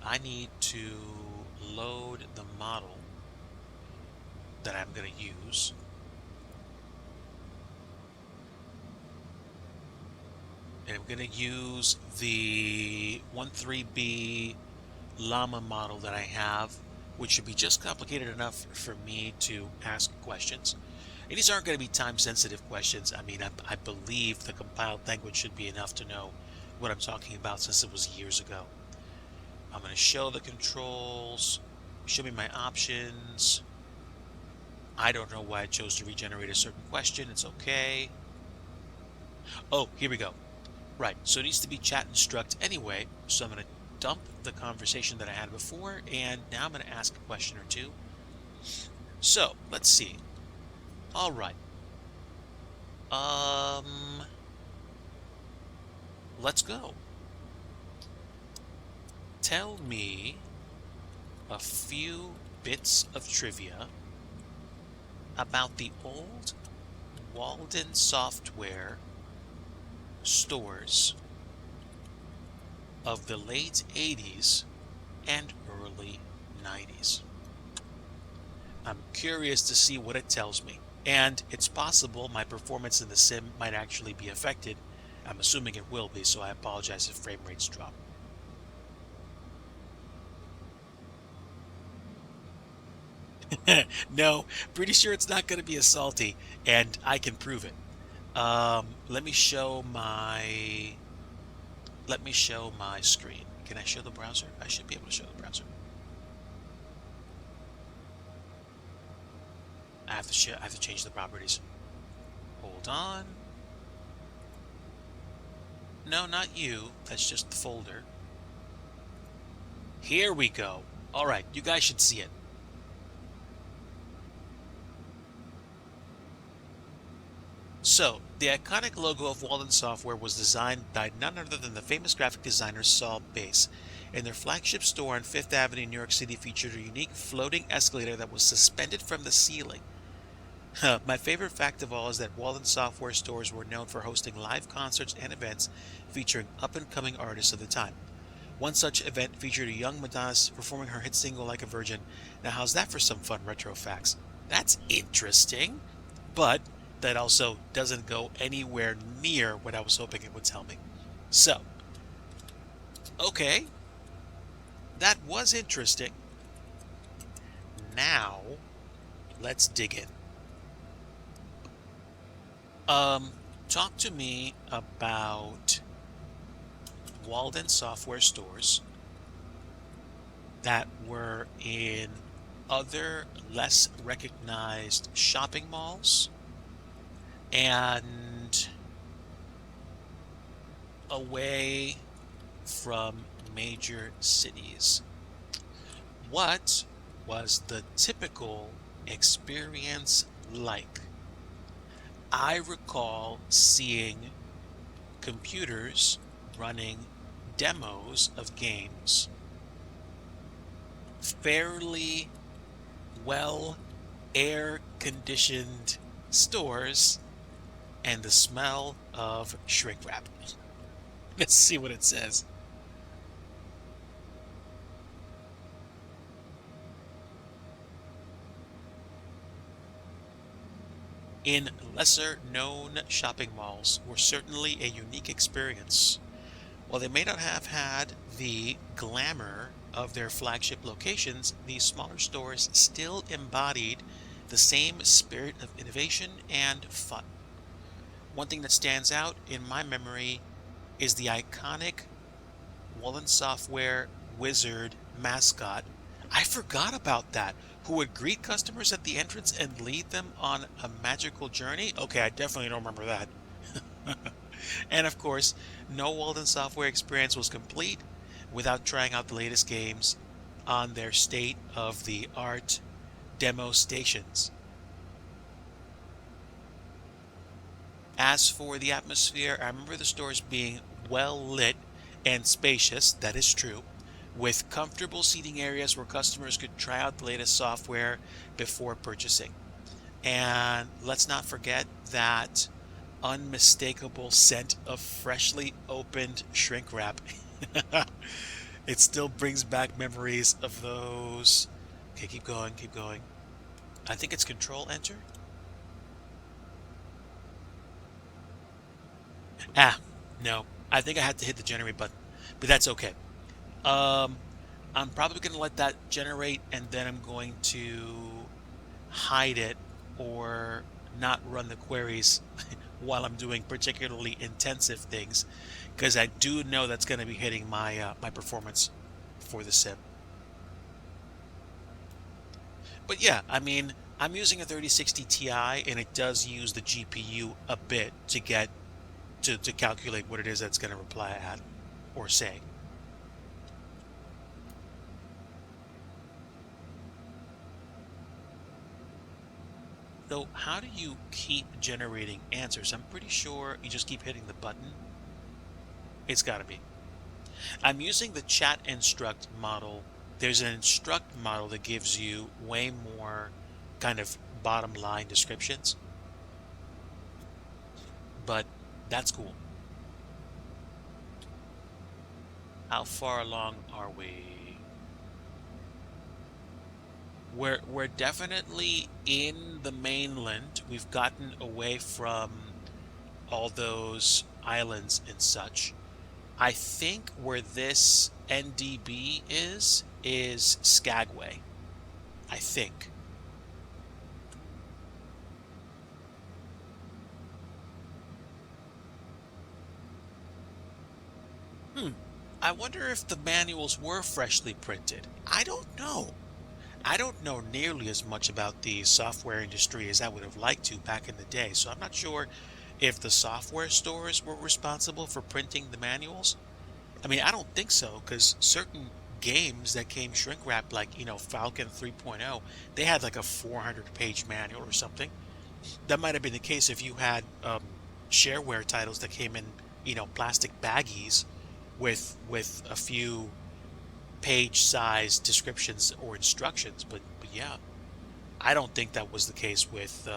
I need to load the model that I'm going to use. And I'm going to use the 13B llama model that I have, which should be just complicated enough for me to ask questions. And these aren't going to be time-sensitive questions. I mean, I believe the compiled language should be enough to know what I'm talking about since it was years ago. I'm going to show the controls, show me my options. I don't know why I chose to regenerate a certain question. It's okay. Oh, here we go. Right, so it needs to be chat instruct anyway, so I'm going to dump the conversation that I had before, and now I'm going to ask a question or two. So, let's see. All right. Let's go. Tell me a few bits of trivia about the old Walden Software stores of the late 80s and early 90s. I'm curious to see what it tells me, and it's possible my performance in the sim might actually be affected. I'm assuming it will be, so I apologize if frame rates drop. No, pretty sure it's not going to be as salty, and I can prove it. Let me show my screen. Can I show the browser? I should be able to show the browser. I have to change the properties. Hold on. No, not you. That's just the folder. Here we go. All right, you guys should see it. So, the iconic logo of Walden Software was designed by none other than the famous graphic designer Saul Bass, and their flagship store on Fifth Avenue in New York City featured a unique floating escalator that was suspended from the ceiling. My favorite fact of all is that Walden Software stores were known for hosting live concerts and events featuring up-and-coming artists of the time. One such event featured a young Madonna performing her hit single Like a Virgin. Now how's that for some fun retro facts? That's interesting, but that also doesn't go anywhere near what I was hoping it would tell me. So, okay, that was interesting. Now, let's dig in. Talk to me about Walden Software stores that were in other less recognized shopping malls and away from major cities. What was the typical experience like? I recall seeing computers running demos of games, fairly well air-conditioned stores, and the smell of shrink wrap. Let's see what it says. In lesser-known shopping malls were certainly a unique experience. While they may not have had the glamour of their flagship locations, these smaller stores still embodied the same spirit of innovation and fun. One thing that stands out in my memory is the iconic Walden Software Wizard mascot. I forgot about that. Who would greet customers at the entrance and lead them on a magical journey? Okay, I definitely don't remember that. And of course, no Walden Software experience was complete without trying out the latest games on their state-of-the-art demo stations. As for the atmosphere, I remember the stores being well lit and spacious, that is true, with comfortable seating areas where customers could try out the latest software before purchasing. And let's not forget that unmistakable scent of freshly opened shrink wrap. It still brings back memories of those. Okay, keep going, keep going. I think it's Control Enter. Ah, no. I think I had to hit the generate button, but that's okay. Um, I'm probably going to let that generate and then I'm going to hide it or not run the queries while I'm doing particularly intensive things because I do know that's going to be hitting my performance for the sim. But yeah, I mean, I'm using a 3060 Ti and it does use the GPU a bit to get to calculate what it is that's going to reply at or say. So how do you keep generating answers? I'm pretty sure you just keep hitting the button. It's got to be. I'm using the chat instruct model. There's an instruct model that gives you way more kind of bottom line descriptions, but that's cool. How far along are we? We're definitely in the mainland. We've gotten away from all those islands and such. I think where this NDB is Skagway. I think. Hmm. I wonder if the manuals were freshly printed. I don't know. I don't know nearly as much about the software industry as I would have liked to back in the day, so I'm not sure if the software stores were responsible for printing the manuals. I mean, I don't think so, because certain games that came shrink wrapped, like, Falcon 3.0, they had like a 400-page manual or something. That might have been the case if you had shareware titles that came in, plastic baggies with a few page size descriptions or instructions. But yeah, I don't think that was the case with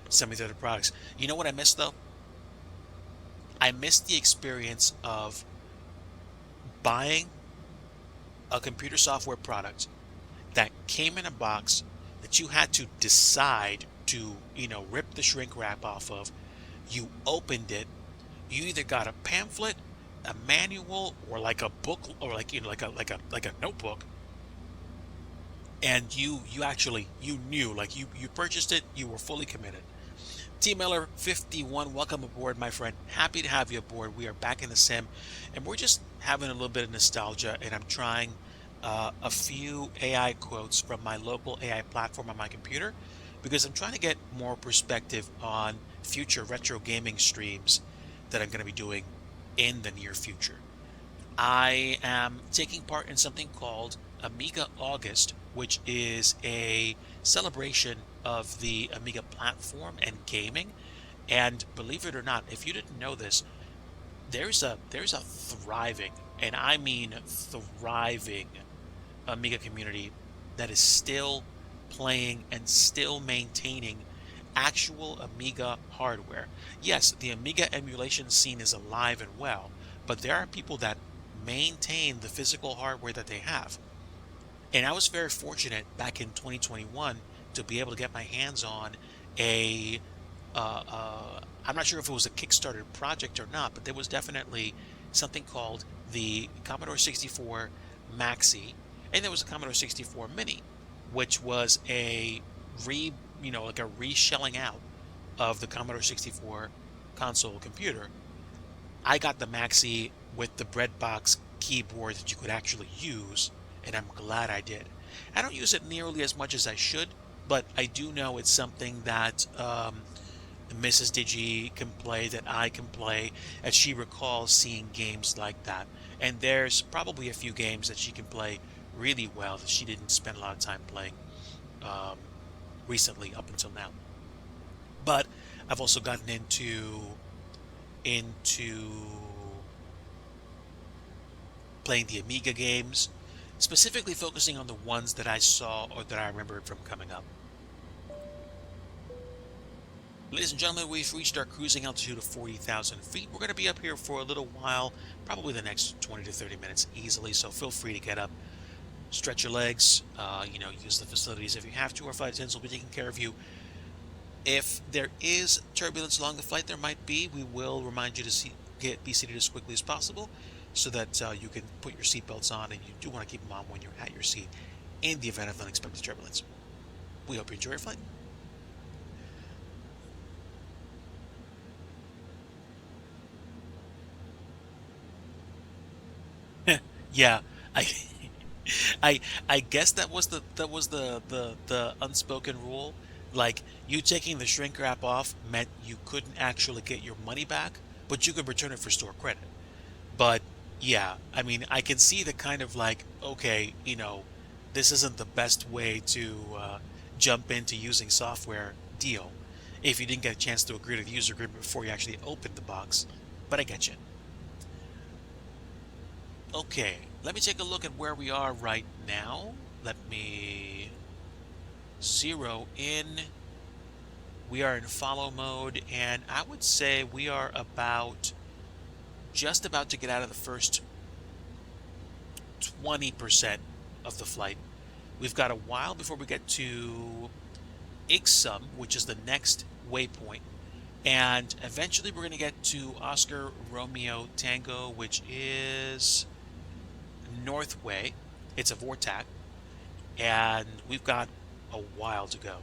some of the other products. You know what I missed though? I missed the experience of buying a computer software product that came in a box that you had to decide to, rip the shrink wrap off of. You opened it, you either got a pamphlet, a manual, or like a book, or like like a notebook, and you actually you knew, like you purchased it, you were fully committed. T Miller 51, welcome aboard, my friend. Happy to have you aboard. We are back in the sim, and we're just having a little bit of nostalgia, and I'm trying a few AI quotes from my local AI platform on my computer because I'm trying to get more perspective on future retro gaming streams that I'm going to be doing in the near future. I am taking part in something called Amiga August, which is a celebration of the Amiga platform and gaming. And believe it or not, if you didn't know this, there's a thriving, and I mean thriving, Amiga community that is still playing and still maintaining actual Amiga hardware. Yes, the Amiga emulation scene is alive and well, but there are people that maintain the physical hardware that they have. And I was very fortunate back in 2021 to be able to get my hands on a I'm not sure if it was a Kickstarter project or not, but there was definitely something called the Commodore 64 Maxi, and there was a Commodore 64 Mini, which was a re like a reshelling out of the Commodore 64 console computer. I got the Maxi with the breadbox keyboard that you could actually use, and I'm glad I did. I don't use it nearly as much as I should, but I do know it's something that Mrs. Digi can play, that I can play, as she recalls seeing games like that. And there's probably a few games that she can play really well that she didn't spend a lot of time playing um, recently up until now. But I've also gotten into playing the Amiga games, specifically focusing on the ones that I saw or that I remembered from coming up. Ladies and gentlemen, we've reached our cruising altitude of 40,000 feet. We're going to be up here for a little while, probably the next 20 to 30 minutes easily, so feel free to get up, stretch your legs, use the facilities if you have to. Our flight attendants will be taking care of you. If there is turbulence along the flight, there might be. We will remind you to be seated as quickly as possible so that you can put your seatbelts on, and you do want to keep them on when you're at your seat in the event of unexpected turbulence. We hope you enjoy your flight. Yeah, I I guess that was the unspoken rule. Like, you taking the shrink wrap off meant you couldn't actually get your money back, but you could return it for store credit. But yeah, I mean, I can see the kind of like, okay, this isn't the best way to jump into using software deal if you didn't get a chance to agree to the user agreement before you actually opened the box. But I get you. Okay, let me take a look at where we are right now. Let me zero in. We are in follow mode, and I would say we are just about to get out of the first 20% of the flight. We've got a while before we get to Ixum, which is the next waypoint. And eventually we're going to get to Oscar Romeo Tango, which is Northway. It's a VORTAC, and we've got a while to go.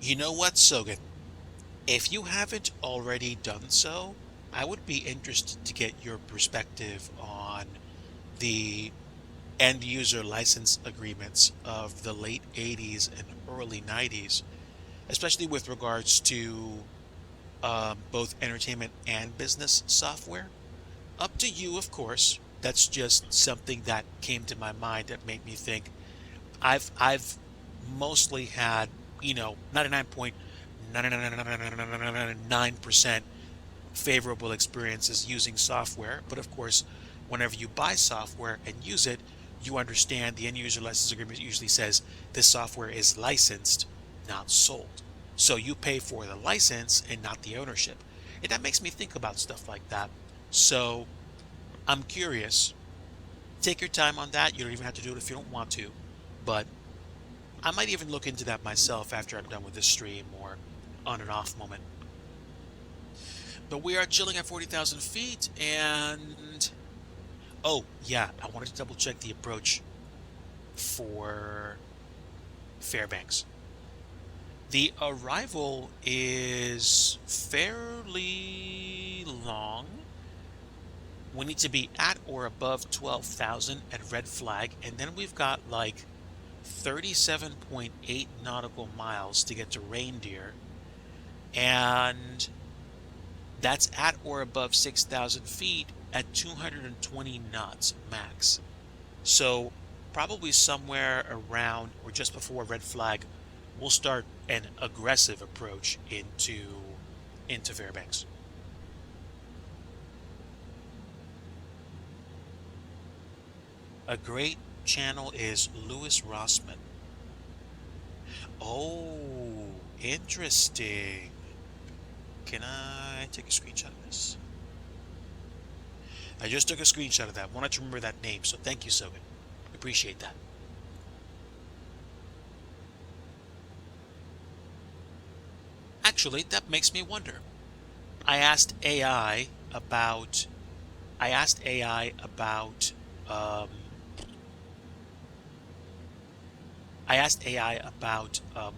You know what, Sogan? If you haven't already done so, I would be interested to get your perspective on the end user license agreements of the late 80s and early 90s, especially with regards to both entertainment and business software. Up to you, of course. That's just something that came to my mind that made me think. I've mostly had, 99.99999% favorable experiences using software. But of course, whenever you buy software and use it, you understand the end user license agreement usually says this software is licensed, not sold. So you pay for the license and not the ownership. And that makes me think about stuff like that. So I'm curious. Take your time on that. You don't even have to do it if you don't want to. But I might even look into that myself after I'm done with this stream or on and off moment. But we are chilling at 40,000 feet, and oh yeah, I wanted to double check the approach for Fairbanks. The arrival is fairly long. We need to be at or above 12,000 at red flag, and then we've got like 37.8 nautical miles to get to Reindeer, and that's at or above 6,000 feet at 220 knots max. So probably somewhere around or just before red flag, we'll start an aggressive approach into Fairbanks. A great channel is Louis Rossman. Oh, interesting. Can I take a screenshot of this? I just took a screenshot of that. Wanted to remember that name, so thank you, Sogan. Appreciate that. Actually, that makes me wonder. I asked AI about I asked AI about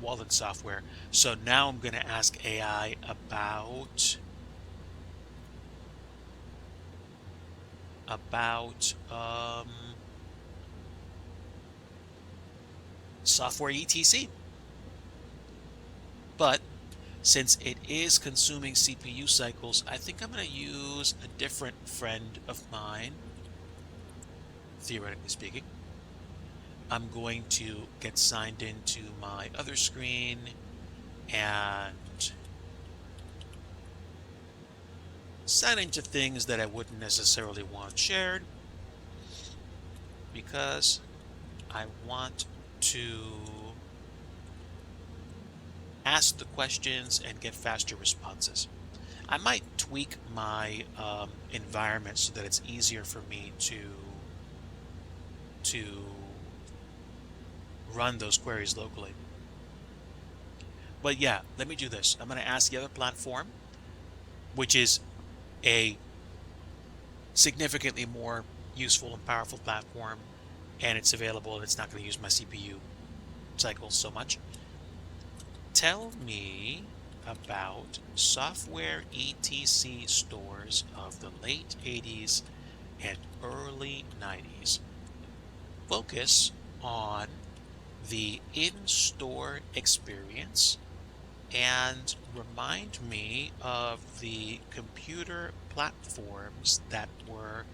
Walden software. So now I'm going to ask AI about software etc. But since it is consuming CPU cycles, I think I'm going to use a different friend of mine. theoretically speaking. I'm going to get signed into my other screen and sign into things that I wouldn't necessarily want shared because I want to ask the questions and get faster responses. I might tweak my environment so that it's easier for me to run those queries locally. But yeah, let me do this. I'm going to ask the other platform, which is a significantly more useful and powerful platform, and it's available and it's not going to use my CPU cycles so much. Tell me about software ETC stores of the late 80s and early 90s. Focus on the in-store experience and remind me of the computer platforms that were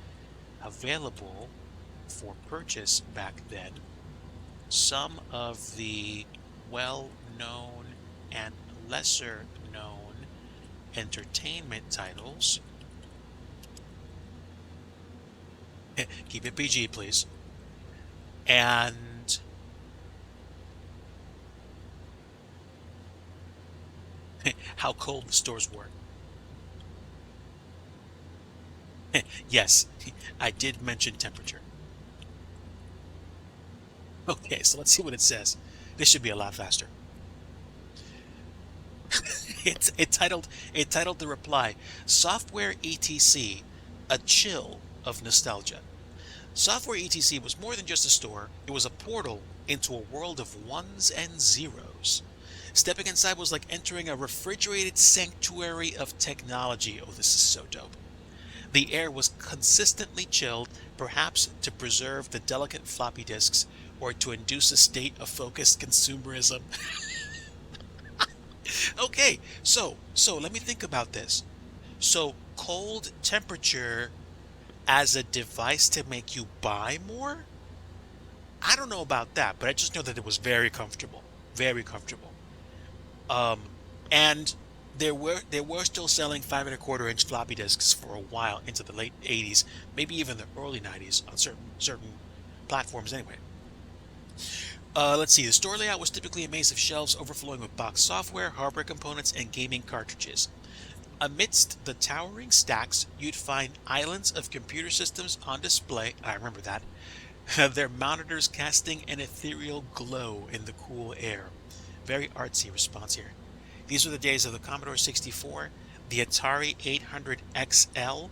available for purchase back then, some of the well-known and lesser-known entertainment titles. Keep it PG, please. And how cold the stores were. Yes, I did mention temperature. Okay, so let's see what it says. This should be a lot faster. It titled the reply, Software ETC, a chill of nostalgia. Software ETC was more than just a store, it was a portal into a world of ones and zeros. Stepping inside was like entering a refrigerated sanctuary of technology. Oh, this is so dope. The air was consistently chilled, perhaps to preserve the delicate floppy disks or to induce a state of focused consumerism. Okay, so let me think about this. So cold temperature as a device to make you buy more? I don't know about that, but I just know that it was very comfortable. Very comfortable. Um, and they were still selling 5 1/4 inch floppy disks for a while into the late 80s, maybe even the early 90s on certain platforms anyway. Let's see. The store layout was typically a maze of shelves overflowing with boxed software, hardware components, and gaming cartridges. Amidst the towering stacks, you'd find islands of computer systems on display. I remember that. Their monitors casting an ethereal glow in the cool air. Very artsy response here. These were the days of the Commodore 64, the Atari 800 XL,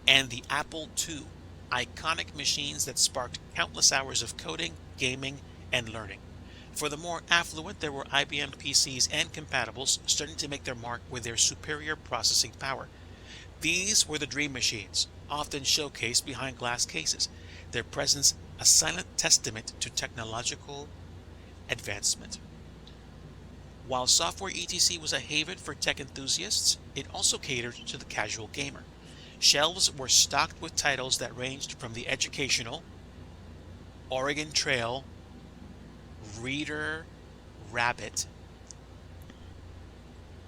and the Apple II, iconic machines that sparked countless hours of coding, gaming, and learning. For the more affluent, there were IBM PCs and compatibles starting to make their mark with their superior processing power. These were the dream machines, often showcased behind glass cases, their presence a silent testament to technological advancement. While Software ETC was a haven for tech enthusiasts, it also catered to the casual gamer. Shelves were stocked with titles that ranged from the educational, Oregon Trail, Reader Rabbit,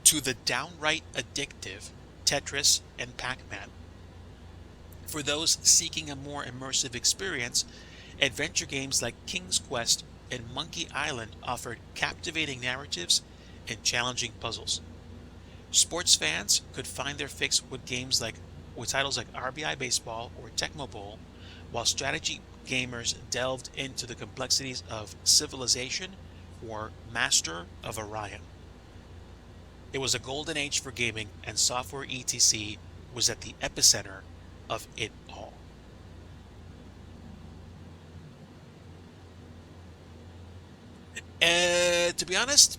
to the downright addictive Tetris and Pac-Man. For those seeking a more immersive experience, adventure games like King's Quest and Monkey Island offered captivating narratives and challenging puzzles. Sports fans could find their fix with titles like RBI Baseball or Tecmo Bowl, while strategy gamers delved into the complexities of Civilization or Master of Orion. It was a golden age for gaming, and Software ETC was at the epicenter of it all. To be honest,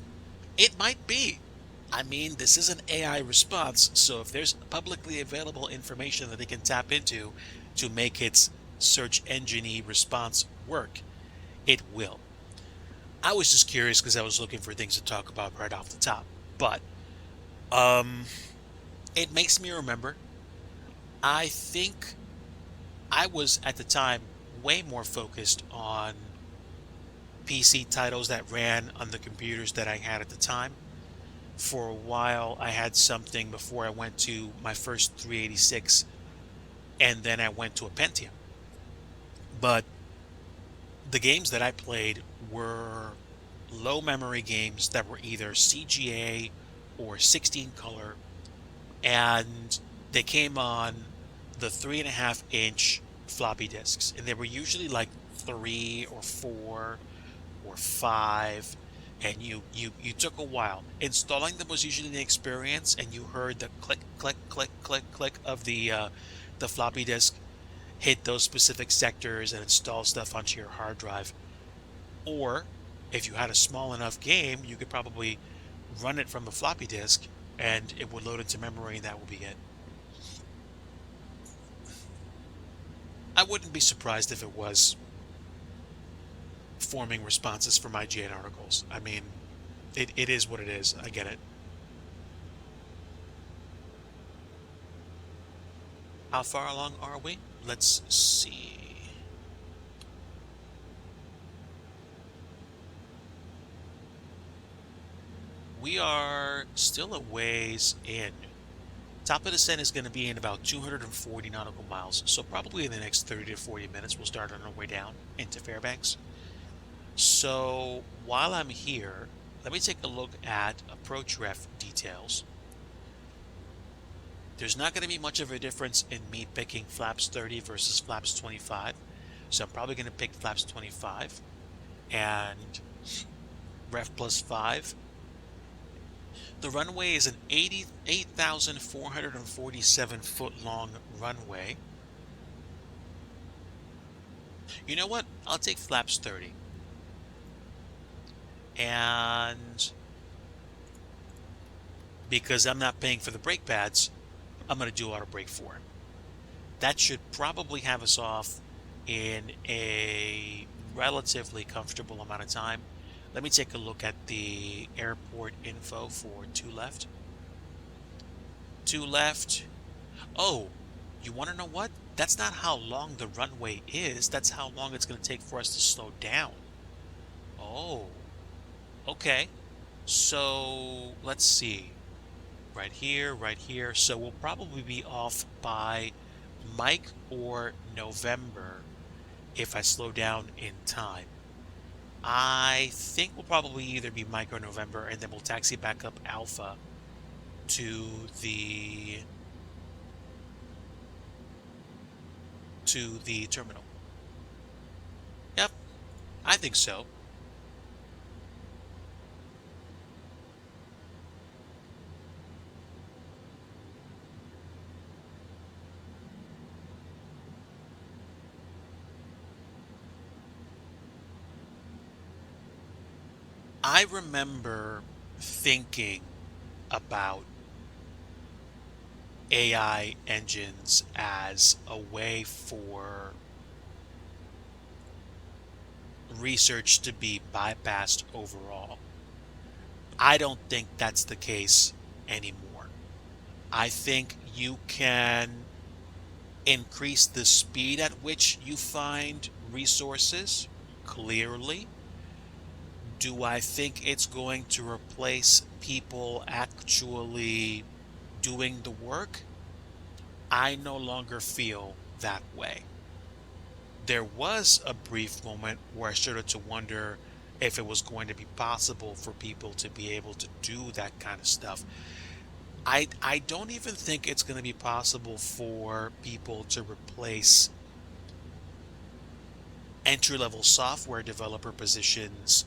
it might be. I mean, this is an AI response, so if there's publicly available information that they can tap into to make its search engine response work, it will. I was just curious because I was looking for things to talk about right off the top. But um it makes me remember. I think I was at the time way more focused on PC titles that ran on the computers that I had at the time. For a while, I had something before I went to my first 386, and then I went to a Pentium. But the games that I played were low memory games that were either CGA or 16 color, and they came on the 3.5-inch floppy disks, and they were usually like 3 or 4 or 5, and you took a while. Installing them was usually the experience, and you heard the click click click click click of the floppy disk hit those specific sectors and install stuff onto your hard drive. Or if you had a small enough game, you could probably run it from a floppy disk and it would load into memory, and that would be it. I wouldn't be surprised if it was forming responses for my IGN articles. I mean, it is what it is. I get it. How far along are we? Let's see. We are still a ways in. Top of descent is going to be in about 240 nautical miles. So probably in the next 30 to 40 minutes, we'll start on our way down into Fairbanks. So while I'm here, let me take a look at approach ref details. There's not going to be much of a difference in me picking flaps 30 versus flaps 25. So I'm probably going to pick flaps 25 and ref plus 5. The runway is an 88,447 foot long runway. You know what? I'll take flaps 30. And because I'm not paying for the brake pads, I'm going to do auto brake 4. That should probably have us off in a relatively comfortable amount of time. Let me take a look at the airport info for 2 left. 2 left. Oh, you want to know what? That's not how long the runway is. That's how long it's going to take for us to slow down. Oh, okay. So let's see. Right here, right here. So we'll probably be off by Mike or November if I slow down in time. I think we'll probably either be Mike or November, and then we'll taxi back up Alpha to the terminal. Yep, I think so. I remember thinking about AI engines as a way for research to be bypassed overall. I don't think that's the case anymore. I think you can increase the speed at which you find resources clearly. Do I think it's going to replace people actually doing the work? I no longer feel that way. There was a brief moment where I started to wonder if it was going to be possible for people to be able to do that kind of stuff. I don't even think it's going to be possible for people to replace entry-level software developer positions,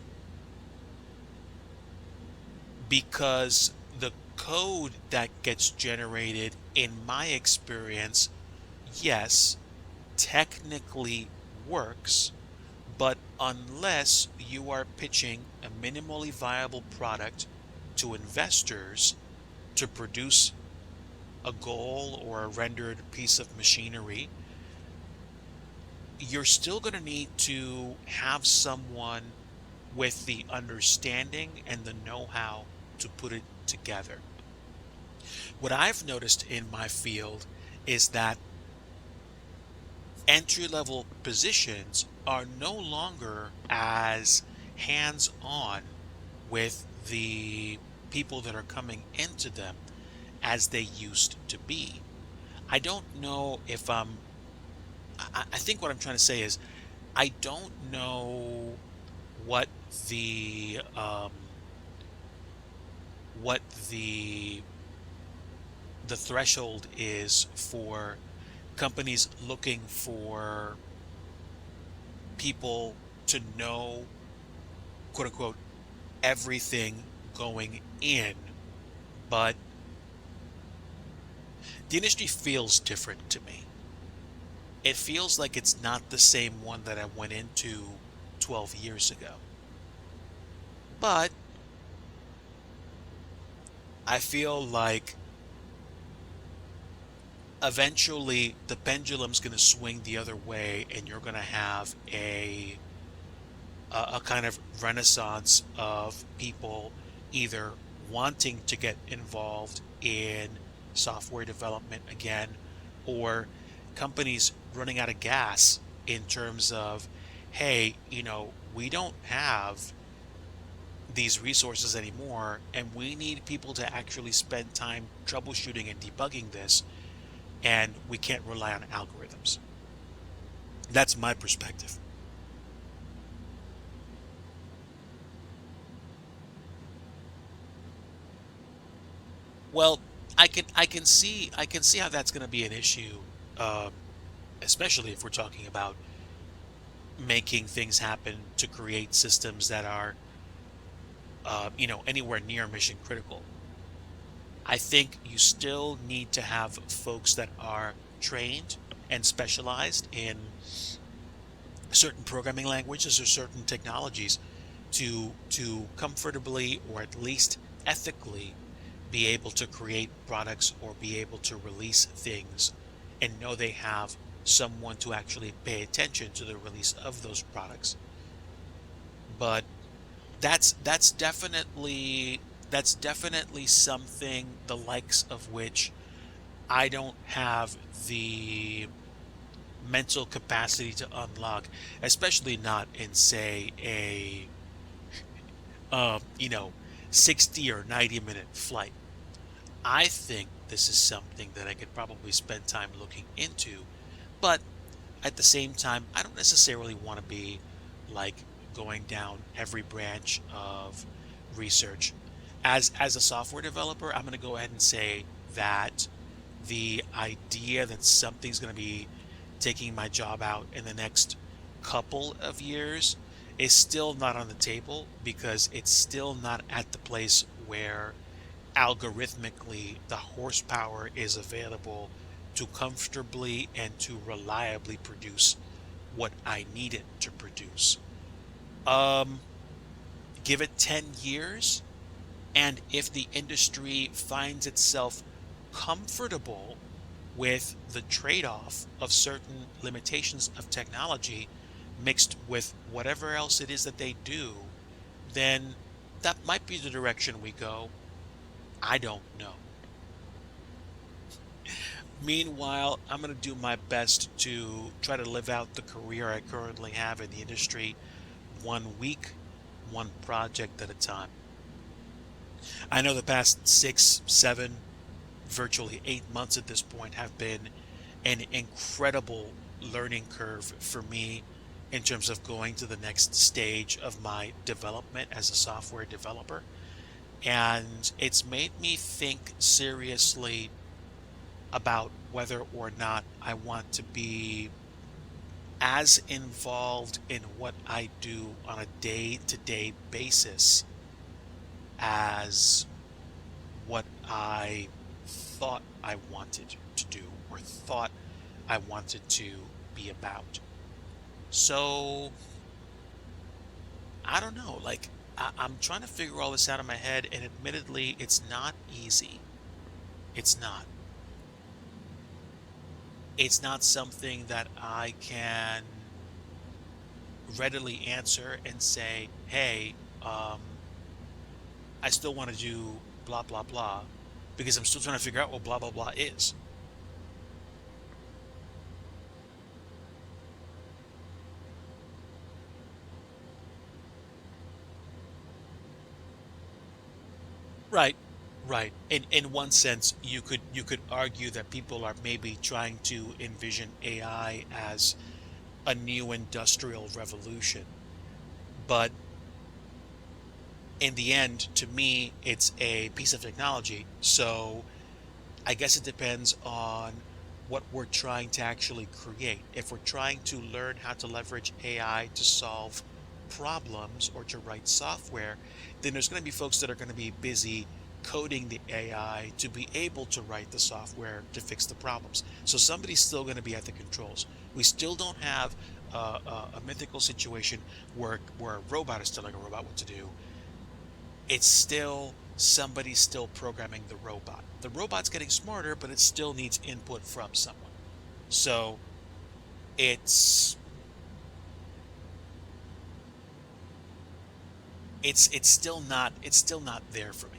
because the code that gets generated, in my experience, yes, technically works, but unless you are pitching a minimally viable product to investors to produce a goal or a rendered piece of machinery, you're still going to need to have someone with the understanding and the know-how to put it together. What I've noticed in my field is that entry-level positions are no longer as hands-on with the people that are coming into them as they used to be. I don't know if I think what I'm trying to say is I don't know what the um, what the threshold is for companies looking for people to know, quote unquote, everything going in, but the industry feels different to me. It feels like it's not the same one that I went into 12 years ago. But I feel like eventually the pendulum's going to swing the other way and you're going to have a kind of renaissance of people either wanting to get involved in software development again, or companies running out of gas in terms of, hey, we don't have these resources anymore and we need people to actually spend time troubleshooting and debugging this, and we can't rely on algorithms. That's my perspective. Well, I can see how that's going to be an issue, um, especially if we're talking about making things happen to create systems that are, anywhere near mission critical. I think you still need to have folks that are trained and specialized in certain programming languages or certain technologies to comfortably or at least ethically be able to create products or be able to release things and know they have someone to actually pay attention to the release of those products. But that's definitely something the likes of which I don't have the mental capacity to unlock, especially not in, say, a um, you know 60 or 90-minute flight. I think this is something that I could probably spend time looking into, but at the same time, I don't necessarily want to be like going down every branch of research. As a software developer, I'm going to go ahead and say that the idea that something's going to be taking my job out in the next couple of years is still not on the table because it's still not at the place where algorithmically the horsepower is available to comfortably and to reliably produce what I need it to produce. Um, Give it 10 years, and if the industry finds itself comfortable with the trade off of certain limitations of technology mixed with whatever else it is that they do, then that might be the direction we go. I don't know. Meanwhile, I'm going to do my best to try to live out the career I currently have in the industry, one week, one project at a time. I know the past 6, 7, virtually 8 months at this point have been an incredible learning curve for me in terms of going to the next stage of my development as a software developer. And it's made me think seriously about whether or not I want to be as involved in what I do on a day to day basis as what I thought I wanted to do or thought I wanted to be about. So I don't know. Like, I'm trying to figure all this out in my head, and admittedly, it's not easy. It's not. It's not something that I can readily answer and say, hey, I still want to do blah, blah, blah, because I'm still trying to figure out what blah, blah, blah is. Right. Right. In one sense, you could argue that people are maybe trying to envision AI as a new industrial revolution. But in the end, to me, it's a piece of technology. So I guess it depends on what we're trying to actually create. If we're trying to learn how to leverage AI to solve problems or to write software, then there's going to be folks that are going to be busy coding the AI to be able to write the software to fix the problems. So somebody's still going to be at the controls. We still don't have a mythical situation where a robot is telling a robot what to do. It's still somebody still programming the robot. The robot's getting smarter, but it still needs input from someone. So it's it's still not there for me.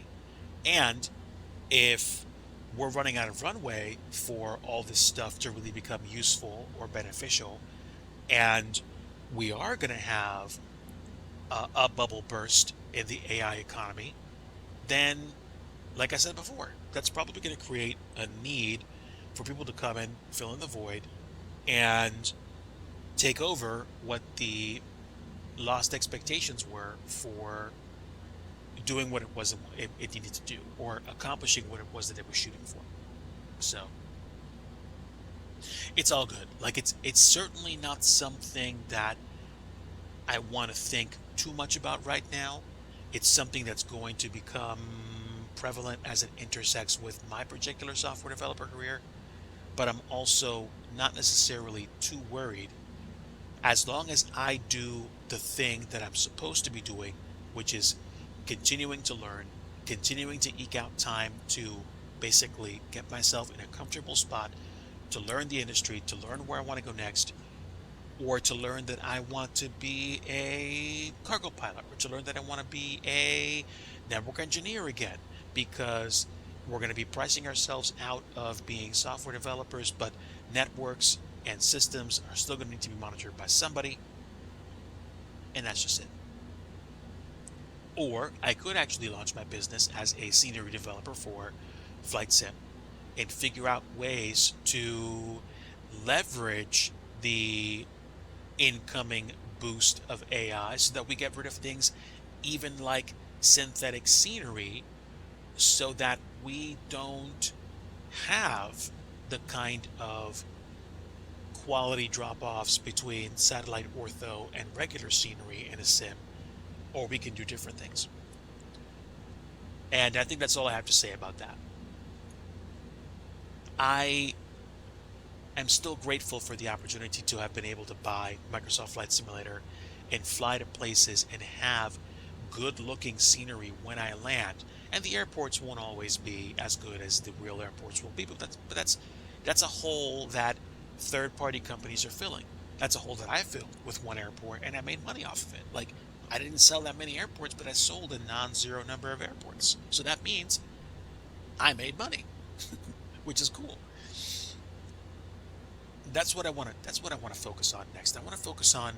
And if we're running out of runway for all this stuff to really become useful or beneficial, and we are going to have a bubble burst in the AI economy, then like I said before, that's probably going to create a need for people to come in, fill in the void, and take over what the lost expectations were for doing what it needed to do, or accomplishing what it was that it was shooting for. So it's all good. Like it's certainly not something that I want to think too much about right now. It's something that's going to become prevalent as it intersects with my particular software developer career, but I'm also not necessarily too worried as long as I do the thing that I'm supposed to be doing, which is continuing to learn, continuing to eke out time to basically get myself in a comfortable spot to learn the industry, to learn where I want to go next, or to learn that I want to be a cargo pilot, or to learn that I want to be a network engineer again, because we're going to be pricing ourselves out of being software developers, but networks and systems are still going to need to be monitored by somebody, and that's just it. Or I could actually launch my business as a scenery developer for flight sim and figure out ways to leverage the incoming boost of AI so that we get rid of things even like synthetic scenery, so that we don't have the kind of quality drop-offs between satellite ortho and regular scenery in a sim, or we can do different things. And I think that's all I have to say about that. I am still grateful for the opportunity to have been able to buy Microsoft Flight Simulator and fly to places and have good looking scenery when I land. And the airports won't always be as good as the real airports will be, but that's a hole that third party companies are filling. That's a hole that I filled with one airport and I made money off of it. Like, I didn't sell that many airports, but I sold a non-zero number of airports. So that means I made money, which is cool. That's what I want to focus on next. I want to focus on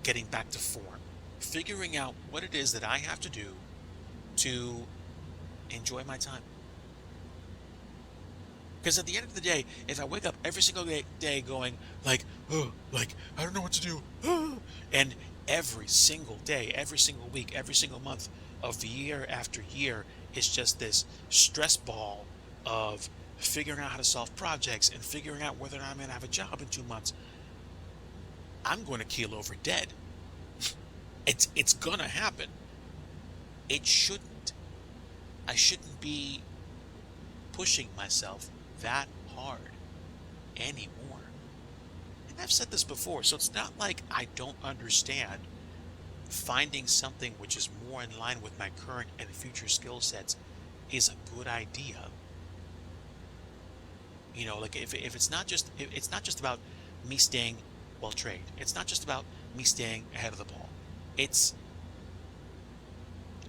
getting back to form, figuring out what it is that I have to do to enjoy my time. Because at the end of the day, if I wake up every single day going like, oh, like I don't know what to do, and every single day, every single week, every single month of year after year is just this stress ball of figuring out how to solve projects and figuring out whether or not I'm going to have a job in 2 months, I'm going to keel over dead. It's going to happen. It shouldn't. I shouldn't be pushing myself that hard anymore. And I've said this before, so it's not like I don't understand finding something which is more in line with my current and future skill sets is a good idea. Like if it's not just about me staying well trained. It's not just about me staying ahead of the ball. It's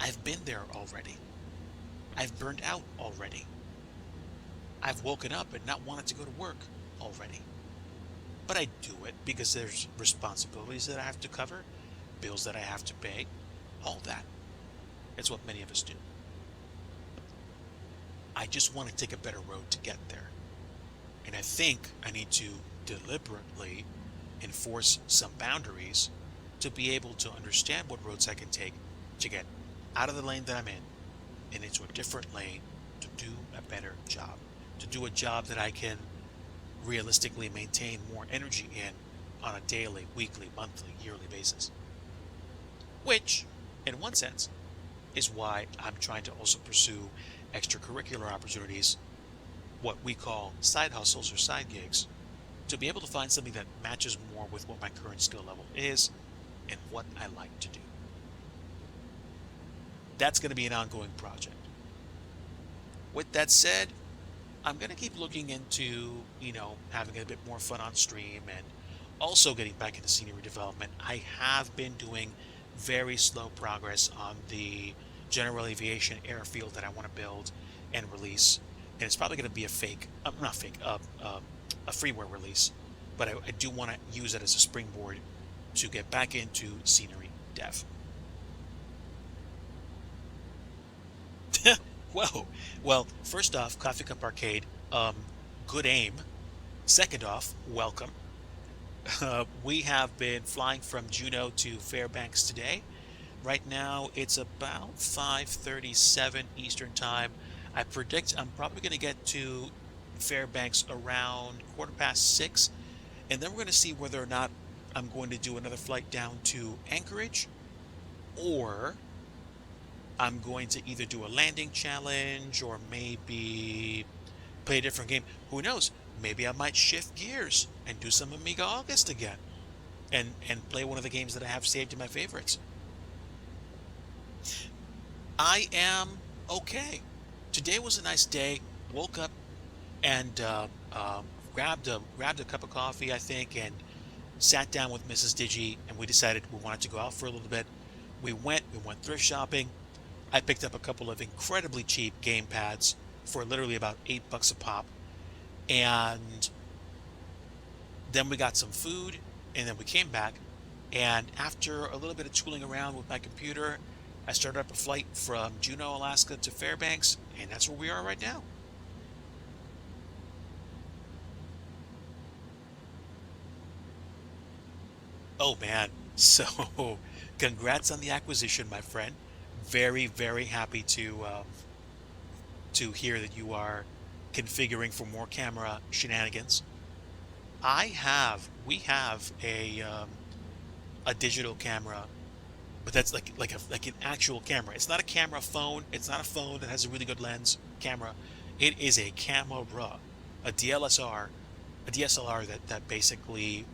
I've been there already. I've burned out already. I've woken up and not wanted to go to work already. But I do it because there's responsibilities that I have to cover, bills that I have to pay, all that. It's what many of us do. I just want to take a better road to get there. And I think I need to deliberately enforce some boundaries to be able to understand what roads I can take to get out of the lane that I'm in and into a different lane to do a better job, to do a job that I can realistically maintain more energy in on a daily, weekly, monthly, yearly basis. Which, in one sense, is why I'm trying to also pursue extracurricular opportunities, what we call side hustles or side gigs, to be able to find something that matches more with what my current skill level is and what I like to do. That's going to be an ongoing project. With that said, I'm going to keep looking into, having a bit more fun on stream and also getting back into scenery development. I have been doing very slow progress on the general aviation airfield that I want to build and release. And it's probably going to be a fake, not fake, a freeware release. But I do want to use it as a springboard to get back into scenery dev. Whoa. Well, first off, Coffee Cup Arcade, good aim. Second off, welcome. We have been flying from Juneau to Fairbanks today. Right now, it's about 5:37 Eastern Time. I predict I'm probably going to get to Fairbanks around 6:15, and then we're going to see whether or not I'm going to do another flight down to Anchorage, or I'm going to either do a landing challenge or maybe play a different game. Who knows? Maybe I might shift gears and do some Amiga August again and play one of the games that I have saved in my favorites. I am okay. Today was a nice day. Woke up and grabbed a cup of coffee, I think, and sat down with Mrs. Digi, and we decided we wanted to go out for a little bit. We went thrift shopping. I picked up a couple of incredibly cheap game pads for literally about $8 a pop. And then we got some food, and then we came back. And after a little bit of tooling around with my computer, I started up a flight from Juneau, Alaska to Fairbanks, and that's where we are right now. Oh man, so congrats on the acquisition, my friend. Very, very happy to hear that you are configuring for more camera shenanigans. We have a digital camera, but that's like an actual camera. It's not a camera phone. It's not a phone that has a really good lens camera. It is a camera, a DLSR, a DSLR that basically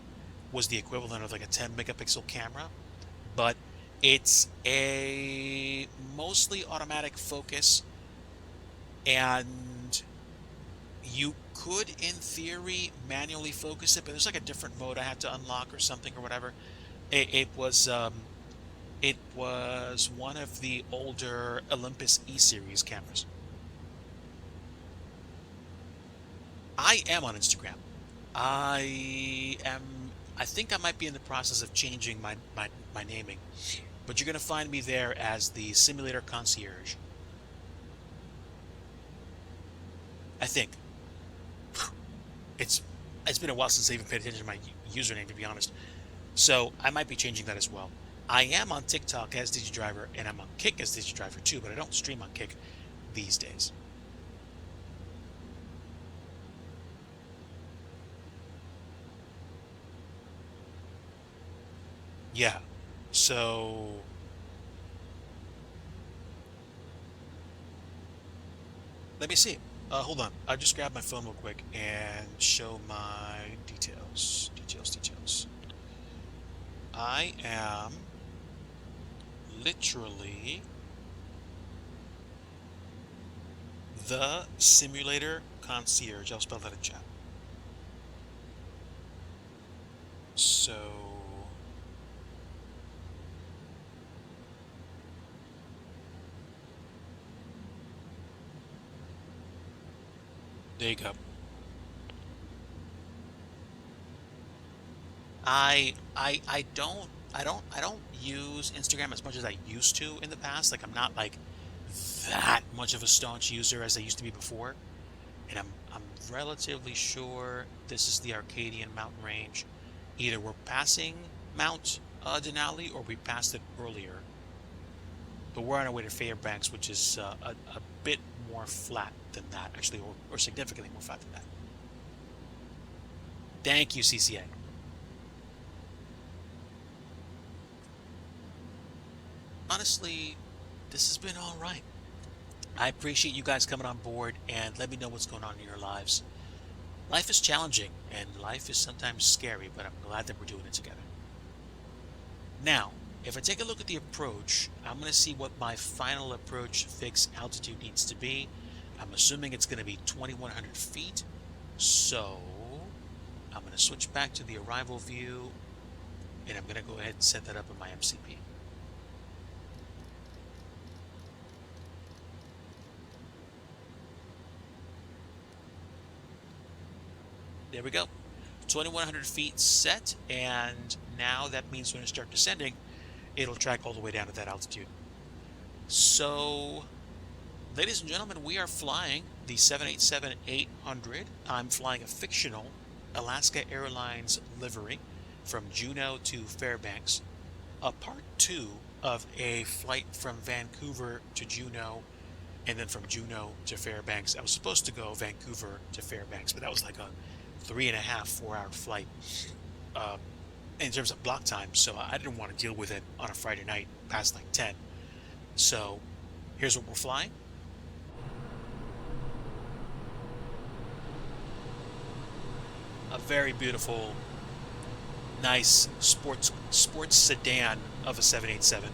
was the equivalent of like a 10 megapixel camera, but it's a mostly automatic focus, and you could, in theory, manually focus it, but there's like a different mode I had to unlock or something or whatever. It was one of the older Olympus E series cameras. I am on Instagram. I think I might be in the process of changing my naming, but you're gonna find me there as the Simulator Concierge. I think. It's it's been a while since I even paid attention to my username, to be honest. So I might be changing that as well. I am on TikTok as DigiDriver, and I'm on Kick as DigiDriver too, but I don't stream on Kick these days. Yeah. So let me see. Hold on. I'll just grab my phone real quick and show my details. Details. I am literally the Simulator Concierge. I'll spell that in chat. So there you go. I don't use Instagram as much as I used to in the past. Like I'm not like that much of a staunch user as I used to be before, and I'm relatively sure this is the Arcadian mountain range. Either we're passing Mount Denali or we passed it earlier, but we're on our way to Fairbanks, which is a bit more flat than that, actually, or significantly more flat than that. Thank you, CCA. Honestly, this has been all right. I appreciate you guys coming on board and let me know what's going on in your lives. Life is challenging and life is sometimes scary, but I'm glad that we're doing it together. Now, if I take a look at the approach, I'm going to see what my final approach fixed altitude needs to be. I'm assuming it's going to be 2,100 feet. So I'm going to switch back to the arrival view and I'm going to go ahead and set that up in my MCP. There we go. 2,100 feet set, and now that means when I start descending, it'll track all the way down to that altitude. So, ladies and gentlemen, we are flying the 787-800. I'm flying a fictional Alaska Airlines livery from Juneau to Fairbanks, a part 2 of a flight from Vancouver to Juneau, and then from Juneau to Fairbanks. I was supposed to go Vancouver to Fairbanks, but that was like a 3.5, 4-hour flight in terms of block time, so I didn't want to deal with it on a Friday night past like 10. So here's what we're flying. A very beautiful, nice sports sedan of a 787.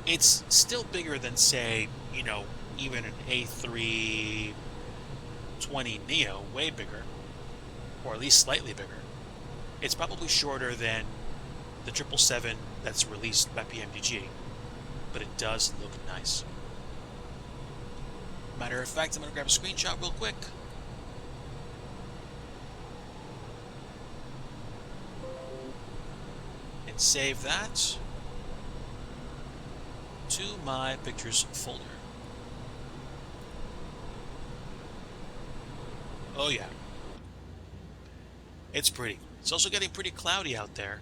It's still bigger than, say, even an A320neo, way bigger, or at least slightly bigger. It's probably shorter than the 777 that's released by PMDG, but it does look nice. Matter of fact, I'm going to grab a screenshot real quick. And save that to my pictures folder. Oh yeah, it's pretty. It's also getting pretty cloudy out there.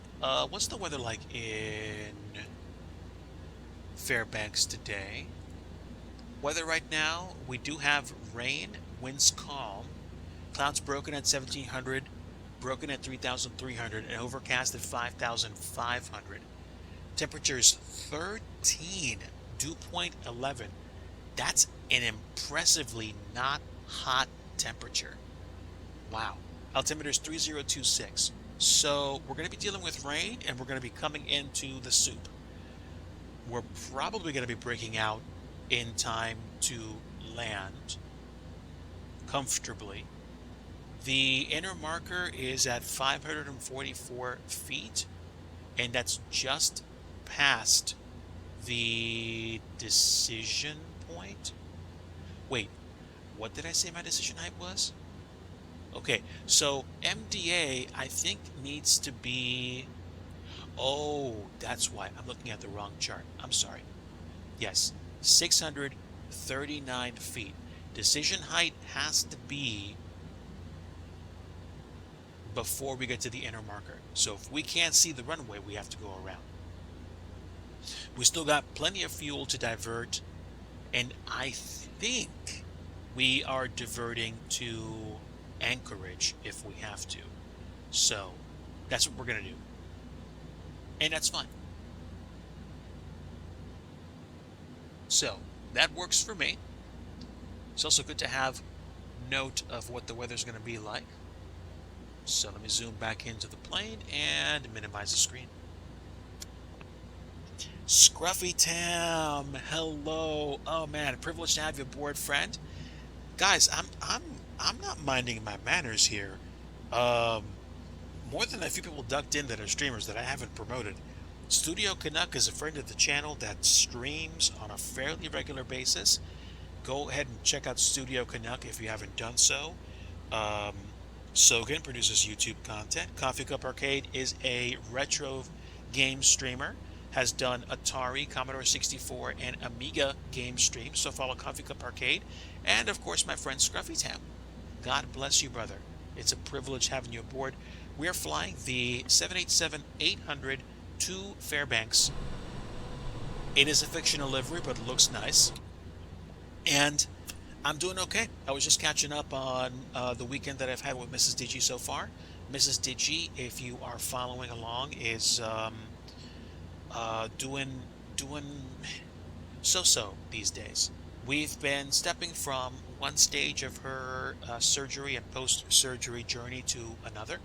What's the weather like in Fairbanks today? Weather right now, we do have rain, winds calm, clouds broken at 1,700, broken at 3,300, and overcast at 5,500. Temperatures 13, dew point 11. That's an impressively not hot temperature. Wow. Altimeter is 3026. So we're going to be dealing with rain and we're going to be coming into the soup. We're probably going to be breaking out in time to land comfortably. The inner marker is at 544 feet, and that's just past the decision point. Wait, what did I say my decision height was? Okay, so MDA, I think, needs to be... Oh, that's why. I'm looking at the wrong chart. I'm sorry. Yes, 639 feet. Decision height has to be before we get to the inner marker. So if we can't see the runway, we have to go around. We still got plenty of fuel to divert, and I think we are diverting to Anchorage if we have to. So that's what we're going to do. And that's fine. So that works for me. It's also good to have note of what the weather's going to be like. So let me zoom back into the plane and minimize the screen. Scruffy Tam, hello. Oh man, privileged to have you aboard, friend. Guys, I'm not minding my manners here. More than a few people ducked in that are streamers that I haven't promoted. Studio Canuck is a friend of the channel that streams on a fairly regular basis. Go ahead and check out Studio Canuck if you haven't done so. Sogan produces YouTube content. Coffee Cup Arcade is a retro game streamer. has done Atari, Commodore 64, and Amiga game streams. So follow Coffee Cup Arcade. And of course, my friend Scruffy Tam. God bless you, brother. It's a privilege having you aboard. We are flying the 787-800 to Fairbanks. It is a fictional livery, but it looks nice. And I'm doing okay. I was just catching up on the weekend that I've had with Mrs. Digi so far. Mrs. Digi, if you are following along, is doing so-so these days. We've been stepping from one stage of her surgery and post-surgery journey to another.